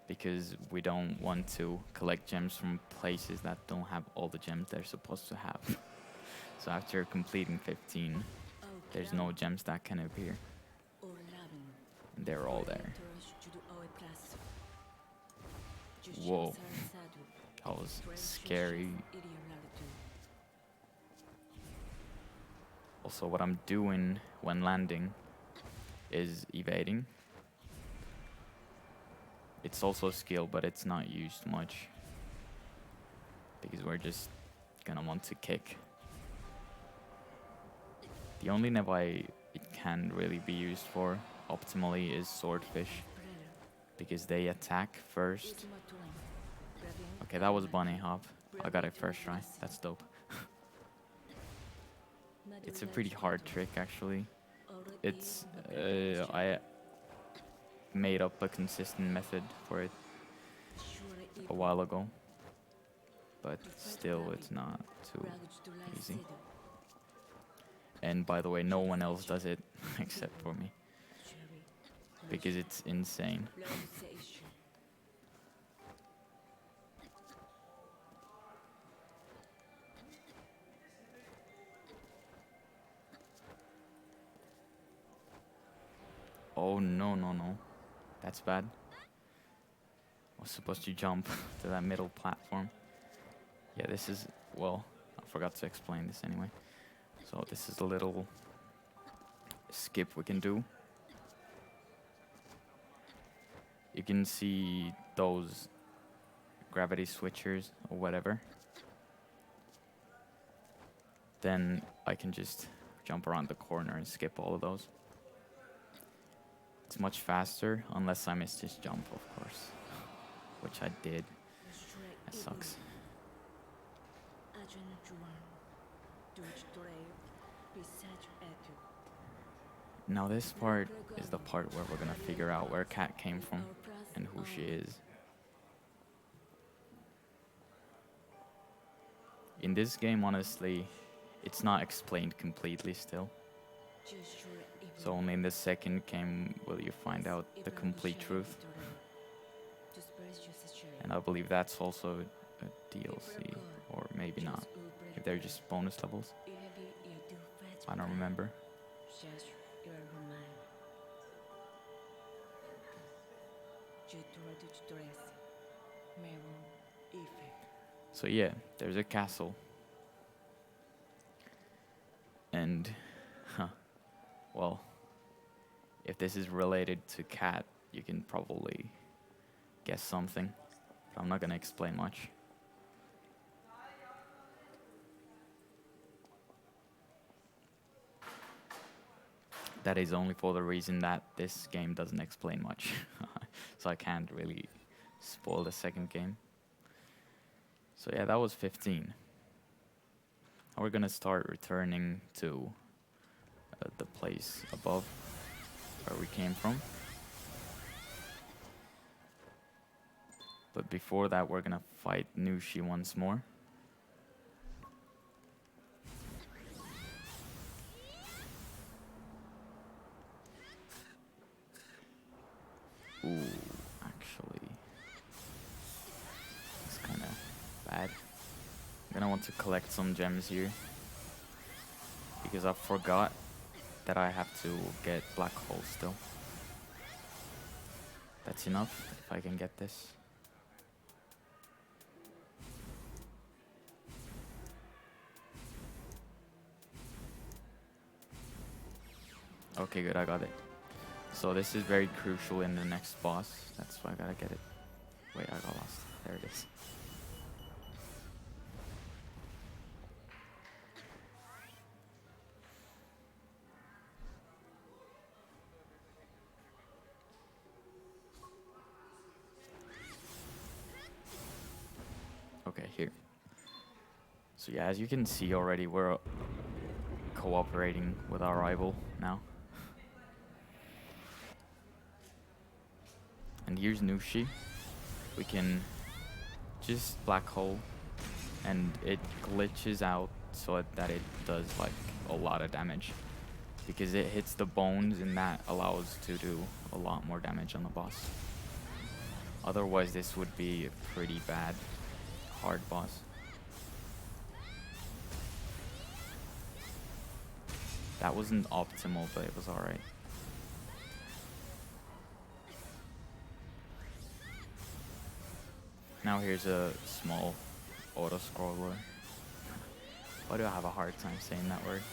S1: because we don't want to collect gems from places that don't have all the gems they're supposed to have. So after completing 15, there's no gems that can appear. And they're all there. Whoa. That was scary. Also, what I'm doing when landing is evading. It's also a skill, but it's not used much, because we're just gonna want to kick. The only Nebi it can really be used for optimally is swordfish, because they attack first. Okay, that was Bunny Hop. I got it first try. That's dope. It's a pretty hard trick, actually. It's I made up a consistent method for it a while ago, but still it's not too easy. And by the way, no one else does it except for me, because it's insane. Oh no, no, no. That's bad. I was supposed to jump to that middle platform. Yeah, this is, well, I forgot to explain this anyway. So this is a little skip we can do you can see those gravity switchers or whatever. Then I can just jump around the corner and skip all of those. It's much faster, unless I miss this jump, of course. Which I did. That sucks. Now this part is the part where we're gonna figure out where Cat came from and who she is. In this game, honestly, it's not explained completely still. So only in the second game will you find out the complete truth. And I believe that's also a DLC, or maybe not. If they're just bonus levels. I don't remember. So yeah, there's a castle. And, well, if this is related to Cat, you can probably guess something. But I'm not gonna explain much. That is only for the reason that this game doesn't explain much. So I can't really spoil the second game. So yeah, that was 15. Now we're gonna start returning to the place above where we came from. But before that, we're gonna fight Nushi once more. Ooh, actually, it's kind of bad. I'm gonna want to collect some gems here, because I forgot that I have to get black hole still. That's enough if I can get this. Okay, good, I got it. So this is very crucial in the next boss. That's why I gotta get it. Wait, I got lost. There it is. Okay, here. So yeah, as you can see already, we're cooperating with our rival now. And here's Nushi. We can just black hole, and it glitches out so that it does like a lot of damage, because it hits the bones, and that allows to do a lot more damage on the boss. Otherwise, this would be a pretty bad, hard boss. That wasn't optimal, but it was alright. Now here's a small auto-scroller. Why do I have a hard time saying that word?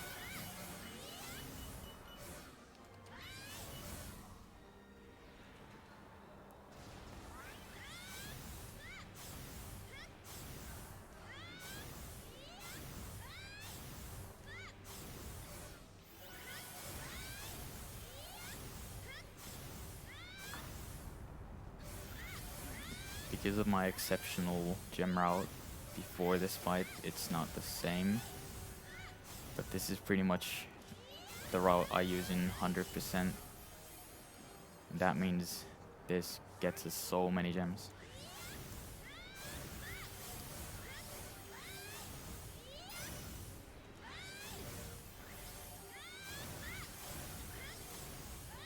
S1: Because of my exceptional gem route before this fight, it's not the same. But this is pretty much the route I use in 100%. And that means this gets us so many gems.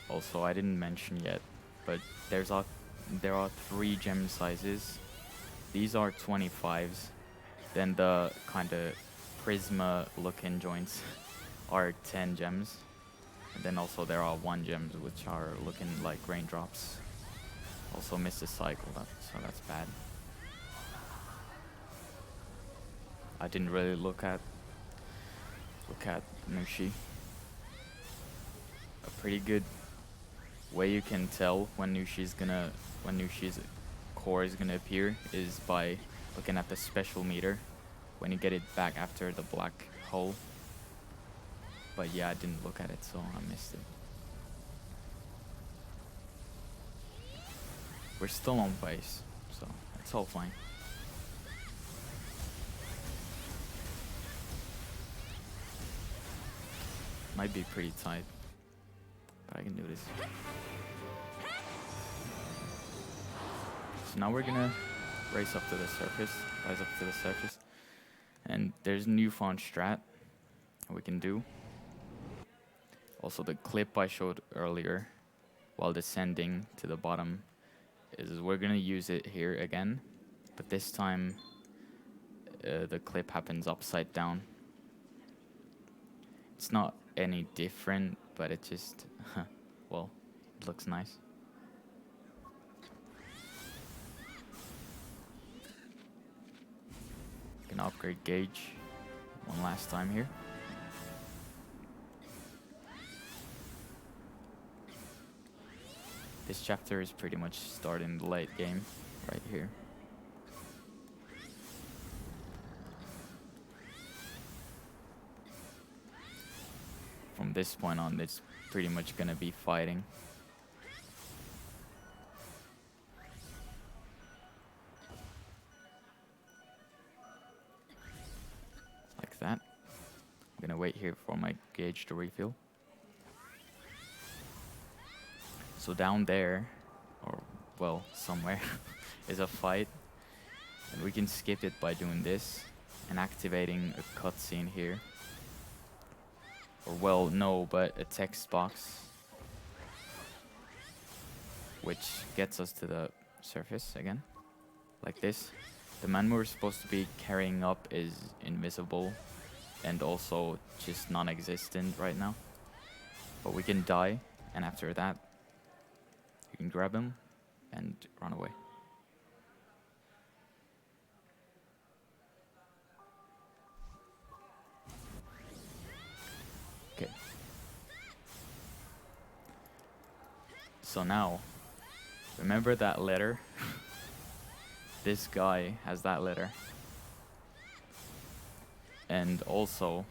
S1: Also, I didn't mention yet, but there are 3 gem sizes. These are 25s. Then the kind of prisma looking joints are 10 gems. And then also there are 1 gems which are looking like raindrops. Also missed a cycle, so that's bad. I didn't really look at Nushi. A pretty good way you can tell when Nushi's core is gonna appear is by looking at the special meter when you get it back after the black hole. But yeah, I didn't look at it, so I missed it. We're still on base, so it's all fine. Might be pretty tight, but I can do this. So now we're gonna race up to the surface, rise up to the surface. And there's newfound strat we can do. Also the clip I showed earlier while descending to the bottom is we're gonna use it here again, but this time the clip happens upside down. It's not any different, but it just, well, it looks nice. Can upgrade gauge one last time here. This chapter is pretty much starting the late game right here. From this point on, it's pretty much gonna be fighting. Like that. I'm gonna wait here for my gauge to refill. So down there, or well, somewhere, is a fight. And we can skip it by doing this and activating a cutscene here. Or well, no, but a text box. Which gets us to the surface again. Like this. The man we're supposed to be carrying up is invisible. And also just non-existent right now. But we can die, and after that, you can grab him and run away. Okay. So now, remember that letter? This guy has that letter. And also,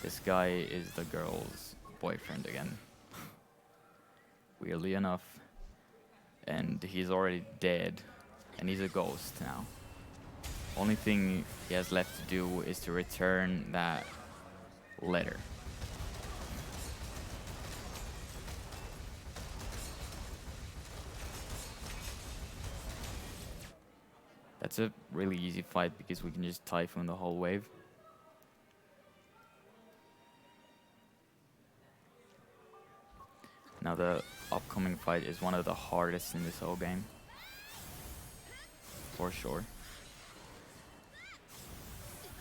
S1: this guy is the girl's boyfriend again. Weirdly enough. And he's already dead, and he's a ghost now. Only thing he has left to do is to return that letter. That's a really easy fight because we can just typhoon the whole wave. Now the upcoming fight is one of the hardest in this whole game. For sure.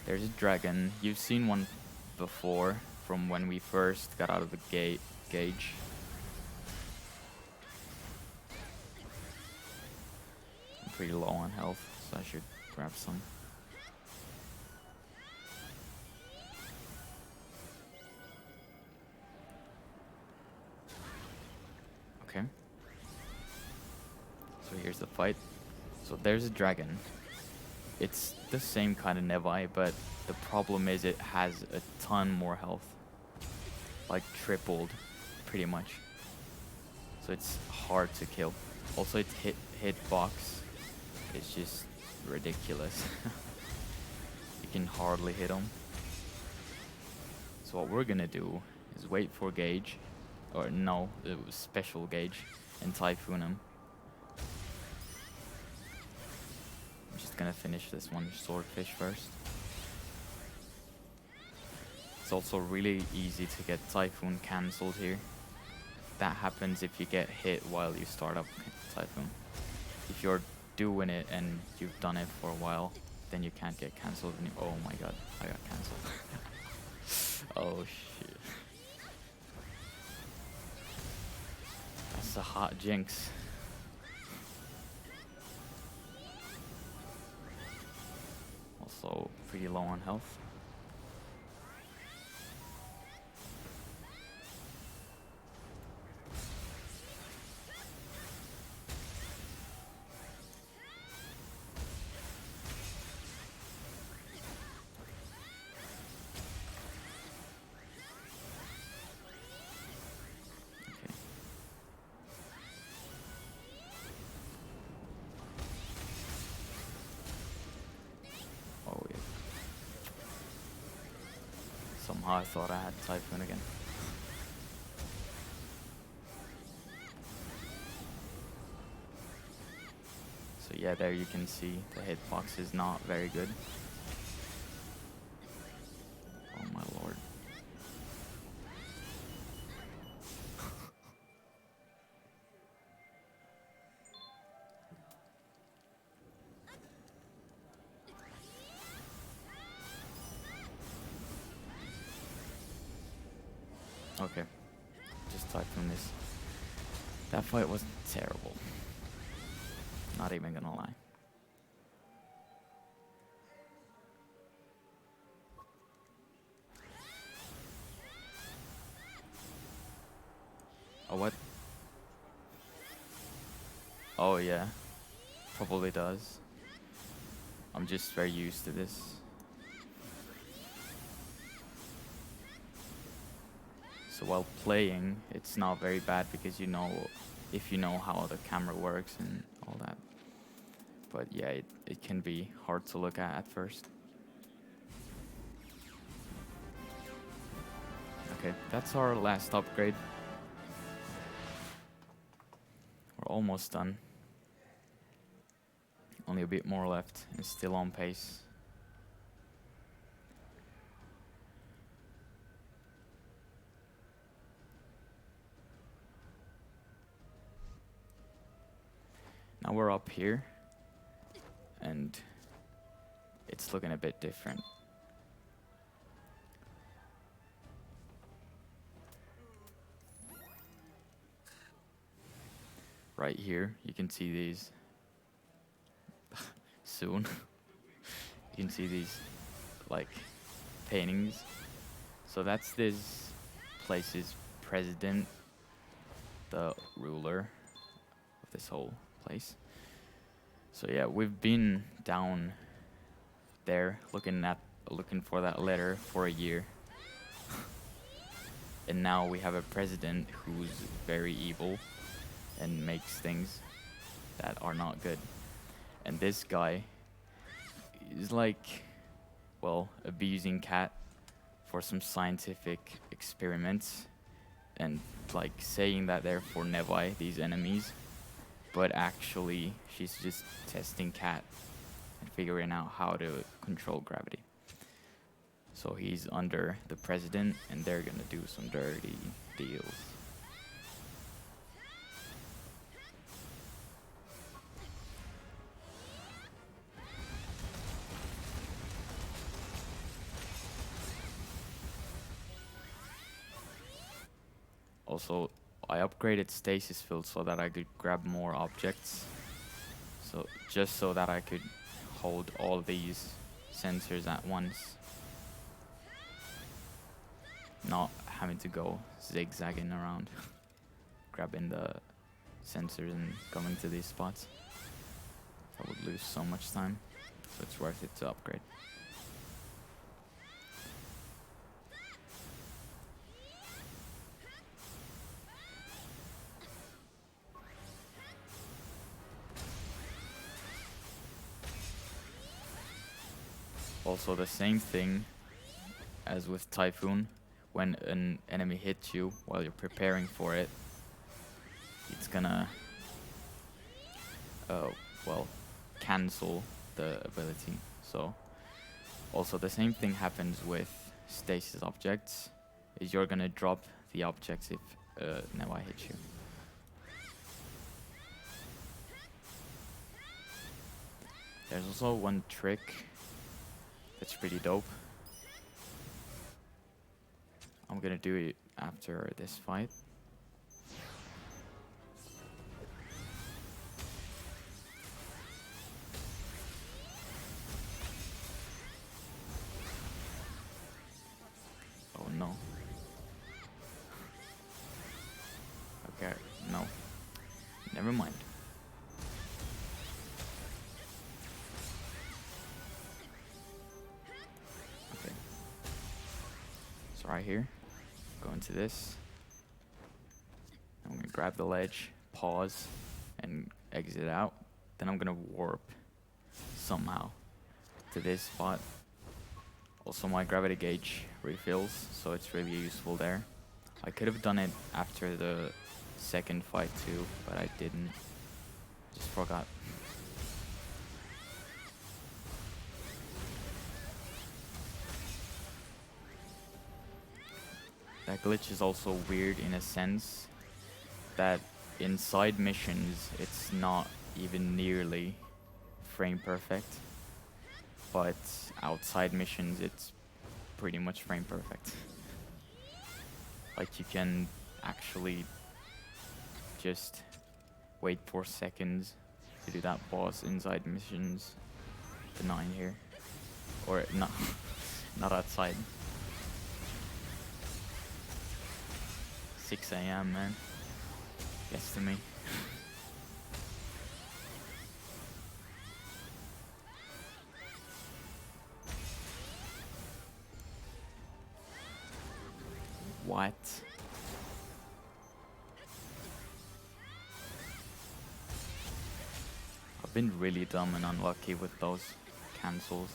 S1: There's a dragon. You've seen one before from when we first got out of the gauge. I'm pretty low on health, so I should grab some. Okay. So here's the fight. So there's a dragon. It's the same kind of Nebi, but the problem is it has a ton more health. Like tripled, pretty much. So it's hard to kill. Also its hitbox is just ridiculous. You can hardly hit him. So what we're gonna do is wait for gauge. Or no, it was special gauge, and typhoon him. I'm just gonna finish this one swordfish first. It's also really easy to get typhoon cancelled here. That happens if you get hit while you start up typhoon. If you're doing it and you've done it for a while, then you can't get cancelled. Oh my god, I got cancelled. Oh shit. That's a hot jinx. Also pretty low on health. Somehow I thought I had Typhoon again. So yeah, there you can see the hitbox is not very good. Oh my lord. Okay, just Typhoon this. That fight was terrible. Not even gonna lie. Oh, what? Oh, yeah. Probably does. I'm just very used to this. So while playing, it's not very bad because you know, if you know how the camera works and all that. But yeah, it can be hard to look at first. Okay, that's our last upgrade. We're almost done. Only a bit more left and still on pace. Now we're up here and it's looking a bit different. Right here, you can see these soon. You can see these like paintings. So that's this place's president, the ruler of this whole place. So yeah, we've been down there looking for that letter for a year. And now we have a president who's very evil and makes things that are not good. And this guy is like, well, abusing cat for some scientific experiments and like saying that they're for Nebi, these enemies, but actually she's just testing cat and figuring out how to control gravity. So he's under the president and they're gonna do some dirty deals. Also, I upgraded Stasis field so that I could grab more objects. So just so that I could hold all these sensors at once. Not having to go zigzagging around, grabbing the sensors and coming to these spots. I would lose so much time, so it's worth it to upgrade. Also the same thing as with Typhoon, when an enemy hits you while you're preparing for it, it's gonna, well, cancel the ability. So also the same thing happens with stasis objects, is you're gonna drop the objects if Nebi hits you. There's also one trick that's pretty dope. I'm gonna do it after this fight. Oh no. Okay, no. Never mind. Okay. So right here, go into this. I'm gonna grab the ledge, pause, and exit out. Then I'm gonna warp somehow to this spot. Also my gravity gauge refills, so it's really useful there. I could have done it after the second fight too, but I didn't. Just forgot. That glitch is also weird in a sense that inside missions it's not even nearly frame perfect, but outside missions it's pretty much frame perfect. Like you can actually just wait 4 seconds to do that boss inside missions, but not in here. Or not, not outside. 6 AM, man. Gets to me. What? I've been really dumb and unlucky with those cancels.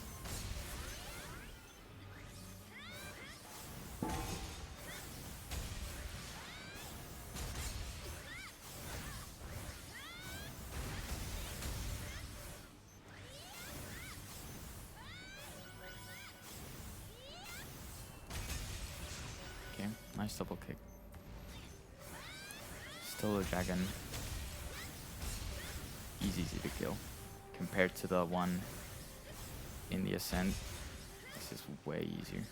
S1: Okay, nice double kick. Still a dragon. Easy to kill. Compared to the one in the Ascent, this is way easier.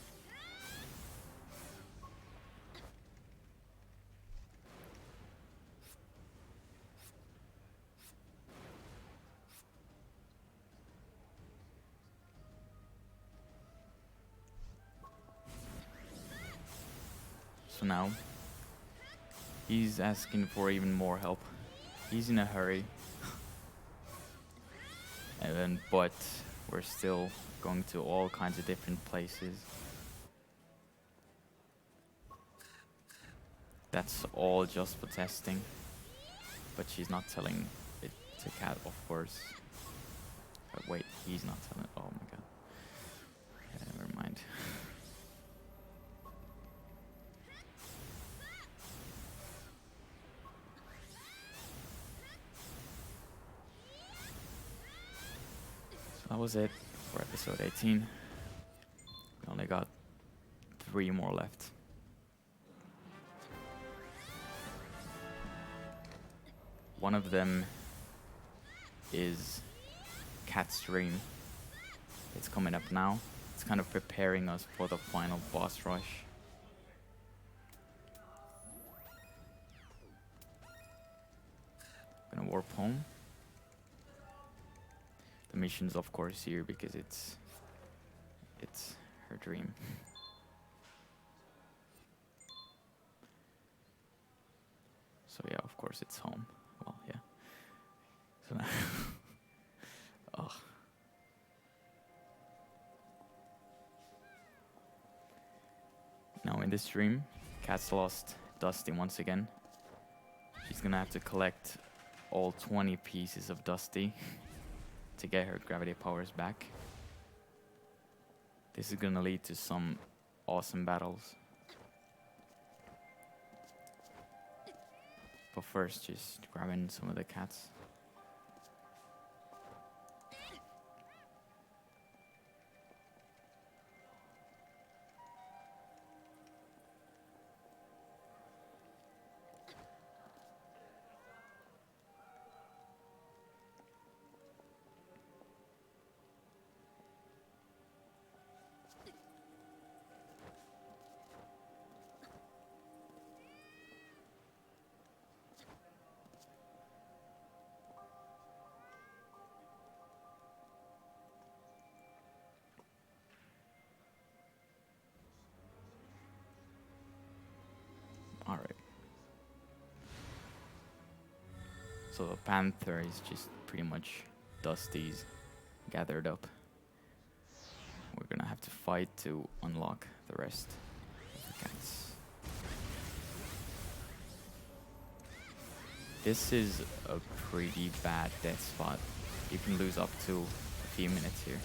S1: So now, he's asking for even more help. He's in a hurry. But we're still going to all kinds of different places. That's all just for testing. But she's not telling it to Cat, of course. But wait, he's not telling. Oh my god. Yeah, never mind. That was it for episode 18. We only got 3 more left. One of them is Cat's Dream. It's coming up now. It's kind of preparing us for the final boss rush. Gonna warp home. The mission's of course here because it's her dream. So yeah, of course it's home. Well, yeah. So now oh. Now in this dream, Cat's lost Dusty once again. She's gonna have to collect all 20 pieces of Dusty to get her gravity powers back. This is gonna lead to some awesome battles. But first, just grabbing some of the cats. Alright. So the Panther is just pretty much Dusty's gathered up. We're gonna have to fight to unlock the rest of the cats. This is a pretty bad death spot. You can lose up to a few minutes here.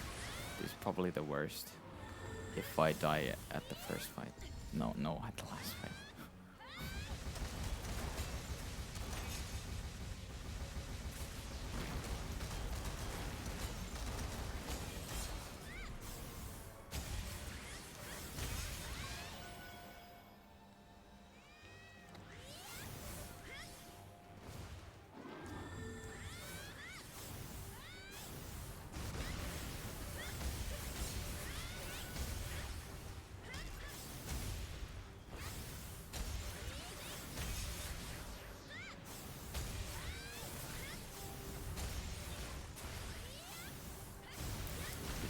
S1: This is probably the worst. if I die at the first fight. No, at the last fight.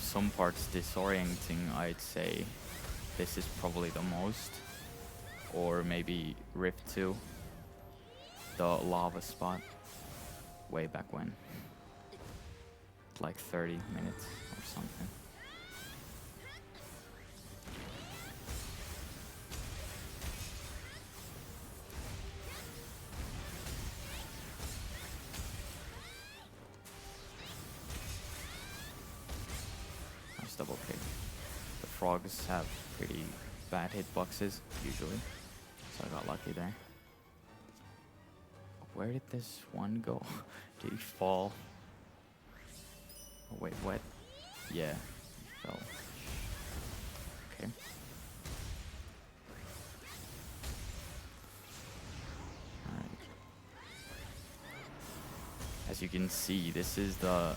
S1: Some parts disorienting, I'd say this is probably the most, or maybe Rift 2, the lava spot, way back when, like 30 minutes or something. Double kick. The frogs have pretty bad hitboxes usually, so I got lucky there. Where did this one go? Did he fall? Oh wait, what? Yeah, he fell. Okay. Alright. As you can see, this is the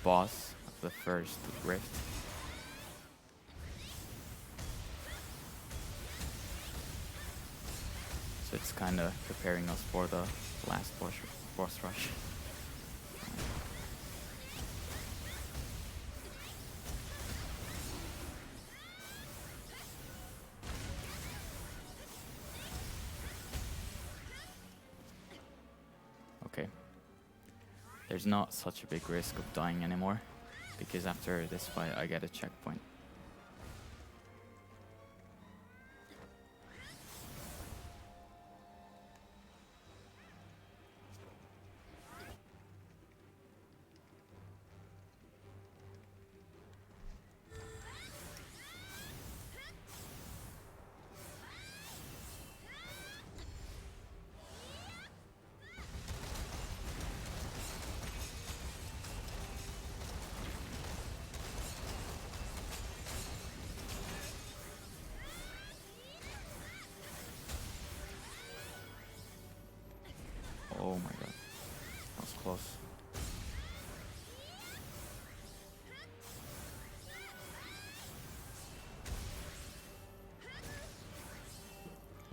S1: boss of the first rift. So it's kind of preparing us for the last boss rush. Okay. There's not such a big risk of dying anymore, because after this fight I get a checkpoint. Oh my god, that was close.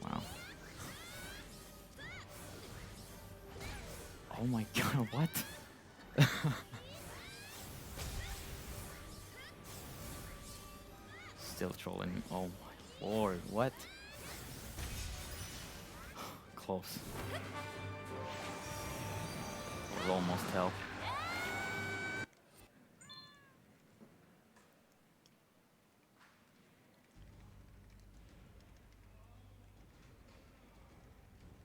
S1: Wow. Oh my god, what? Still trolling me. Oh my lord, what? Close. It was almost hell.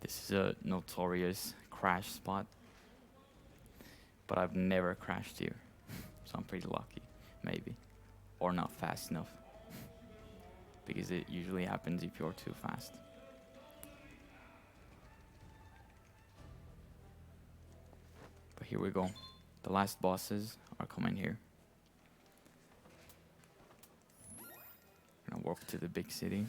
S1: This is a notorious crash spot, but I've never crashed here, so I'm pretty lucky, maybe. Or not fast enough, because it usually happens if you're too fast. But here we go. The last bosses are coming here. I'm gonna walk to the big city.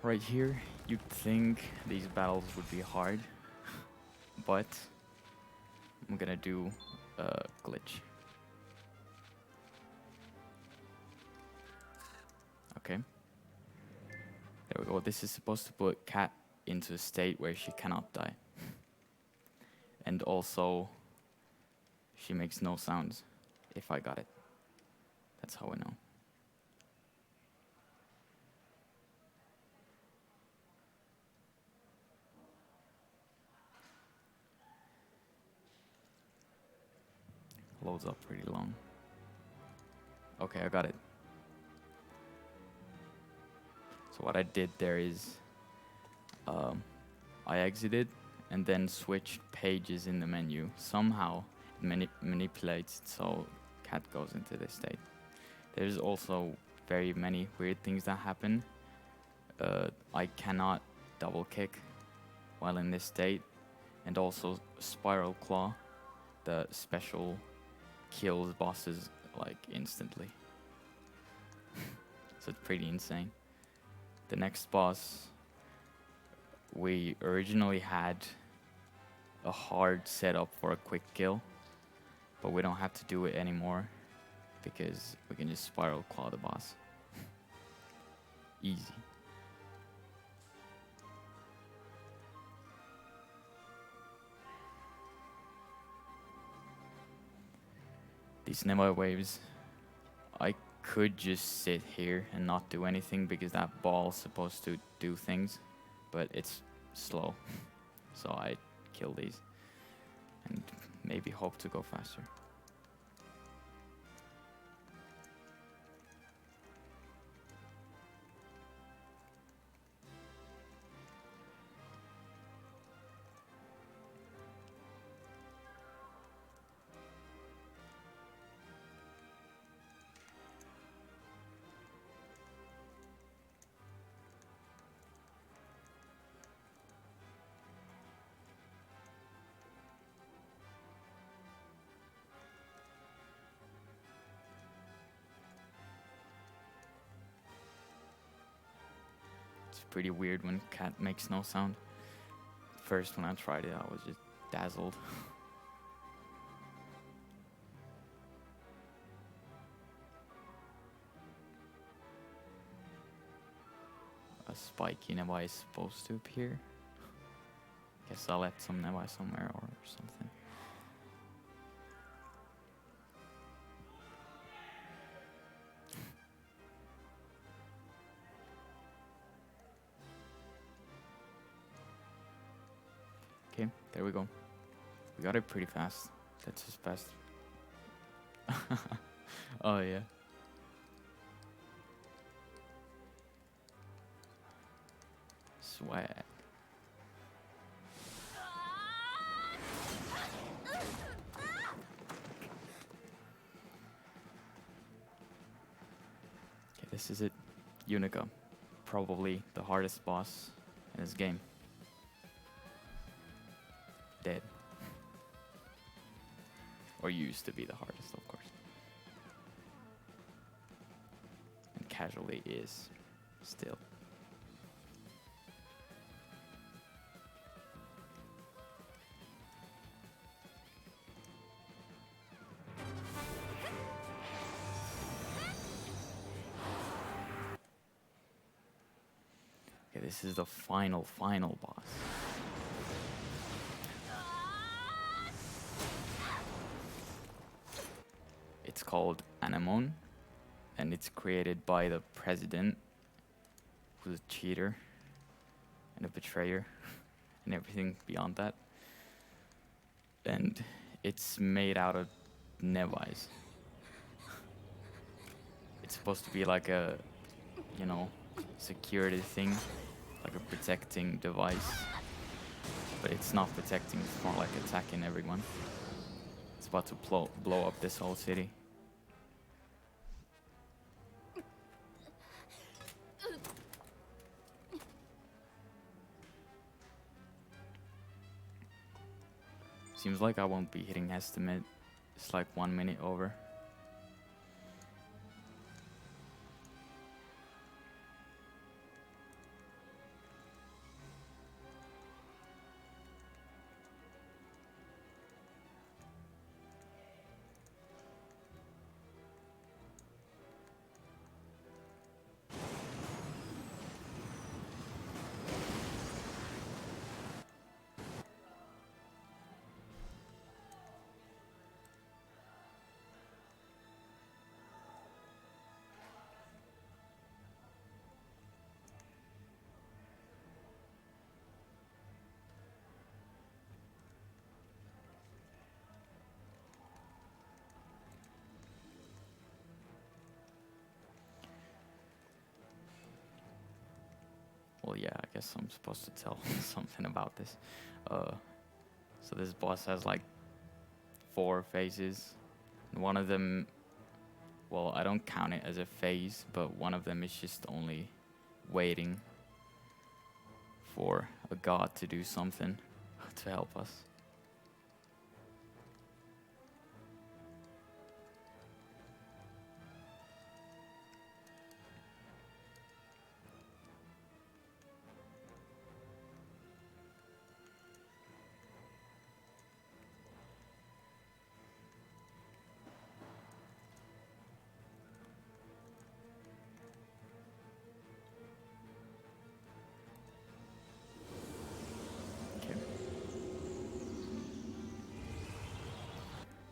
S1: Right here, you'd think these battles would be hard, but I'm gonna do a glitch. Okay. There we go. This is supposed to put Cat into a state where she cannot die. And also, she makes no sounds, if I got it. That's how I know. loads up pretty long. Okay, I got it. So what I did there is I exited and then switched pages in the menu. Somehow it manipulates it so cat goes into this state. There's also very many weird things that happen. I cannot double kick while in this state, and also Spiral Claw, the special, kills bosses like instantly. So it's pretty insane. The next boss, we originally had a hard setup for a quick kill, but we don't have to do it anymore because we can just Spiral Claw the boss. Easy. These Nebi waves, I could just sit here and not do anything because that ball's supposed to do things, but it's slow. So I kill these and maybe hope to go faster. It's pretty weird when cat makes no sound. First when I tried it, I was just dazzled. A spiky Nebi is supposed to appear. Guess I left some Nebi somewhere or something. Okay, there we go. We got it pretty fast. That's just fast. Oh yeah. Swag. Okay, this is it. Unica. Probably the hardest boss in this game. Dead. Or used to be the hardest, of course. And casually is still. Okay, this is the final boss. It's called Anemone, and it's created by the president, who's a cheater and a betrayer and everything beyond that. And it's made out of Nebis. It's supposed to be like a, you know, security thing, like a protecting device. But it's not protecting, it's more like attacking everyone. It's about to blow up this whole city. Seems like I won't be hitting estimate. It's like 1 minute over. yeah, I guess I'm supposed to tell something about this. So this boss has like 4 phases. And one of them, well, I don't count it as a phase, but one of them is just only waiting for a god to do something to help us.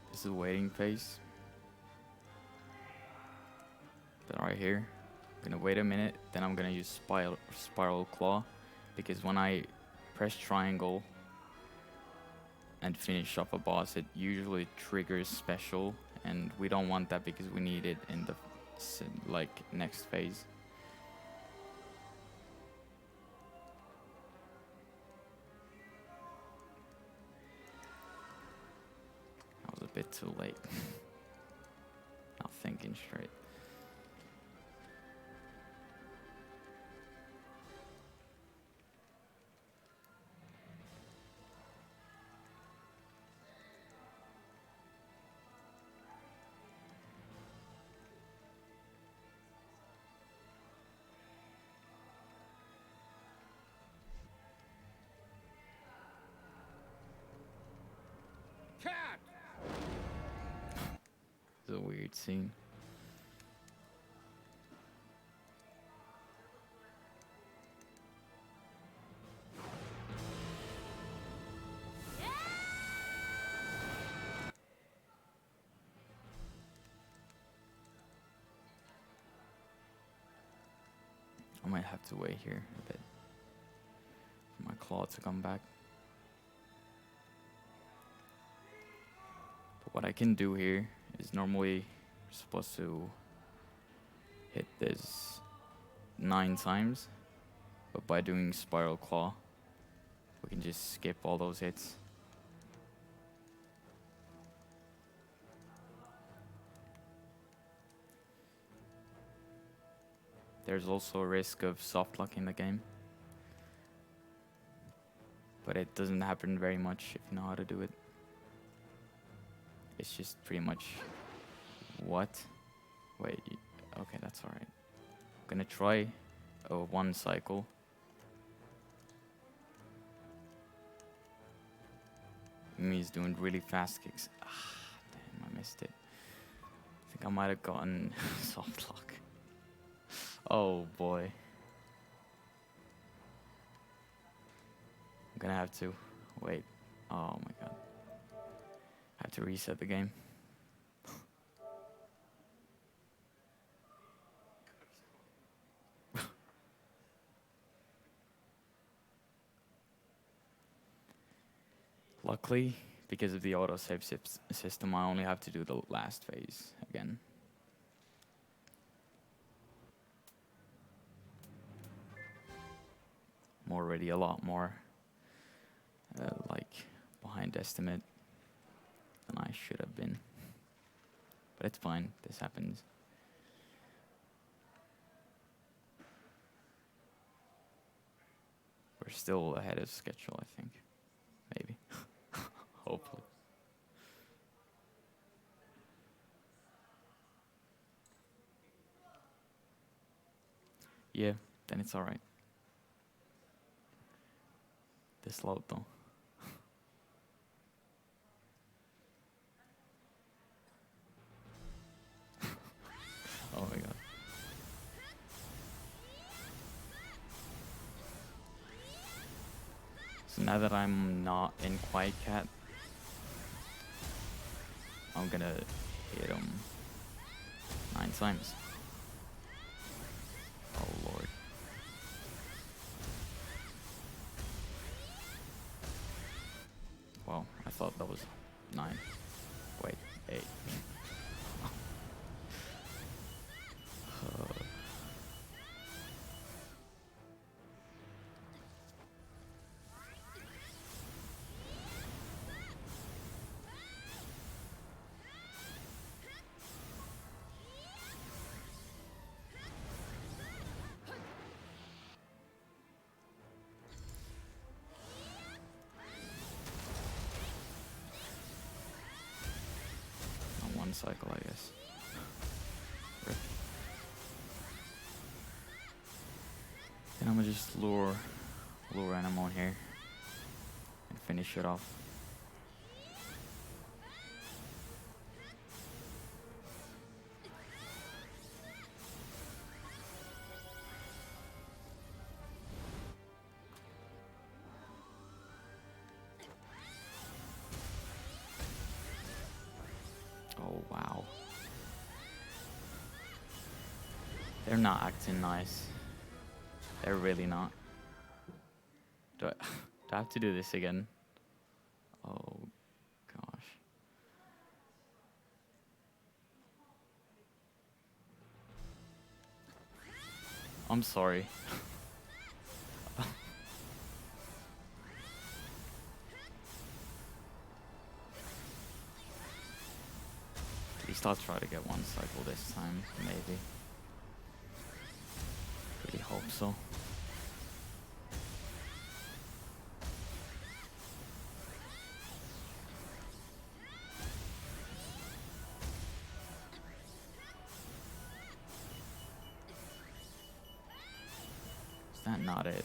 S1: This is the waiting phase. Then right here, I'm gonna wait a minute, then I'm gonna use spiral claw, because when I press triangle and finish off a boss, it usually triggers special, and we don't want that because we need it in the next phase. I was a bit too late. Not thinking straight. It's a weird scene. I might have to wait here a bit for my claw to come back. But what I can do here is normally you're supposed to hit this 9 times, but by doing spiral claw, we can just skip all those hits. There's also a risk of soft lock in the game, but it doesn't happen very much if you know how to do it. It's just pretty much what? Wait, okay, that's alright. I'm gonna try a 1 cycle. He's doing really fast kicks. Ah, damn, I missed it. I think I might have gotten soft lock. Oh boy. I'm gonna have to wait. Oh my god. I have to reset the game. Luckily, because of the autosave system, I only have to do the last phase again. I'm already a lot more behind estimate than I should have been. But it's fine, this happens. We're still ahead of schedule, I think. Maybe. Hopefully. Yeah, then it's alright. This load though. Oh my god. So now that I'm not in Quiet Cat, I'm gonna hit him 9 times. Oh lord. Wow, I thought that was 9. Wait, 8. cycle, I guess. Rip. Then I'm gonna just lure animal here and finish it off. Oh wow. They're not acting nice. They're really not. Do I have to do this again? Oh gosh. I'm sorry. At least I'll try to get one cycle this time, maybe. Really hope so. Is that not it?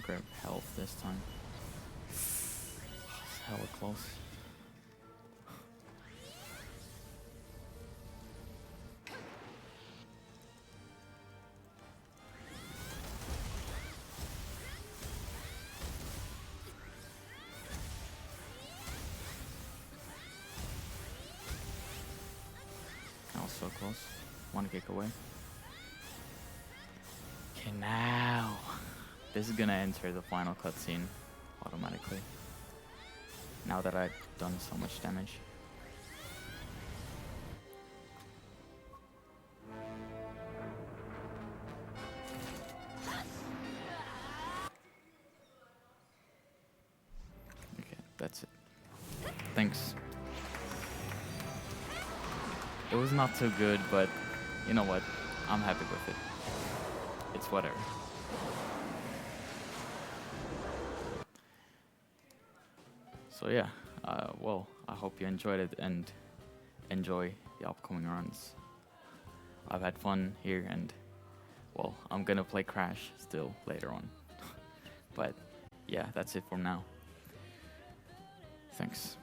S1: Grab health this time. It's hella close. Also close. One kick away. Okay, now. This is gonna enter the final cutscene automatically. Now that I've done so much damage. Okay, that's it. Thanks. It was not too good, but you know what? I'm happy with it. It's whatever. So yeah, well, I hope you enjoyed it and enjoy the upcoming runs. I've had fun here and, well, I'm gonna play Crash still later on. But yeah, that's it for now. Thanks.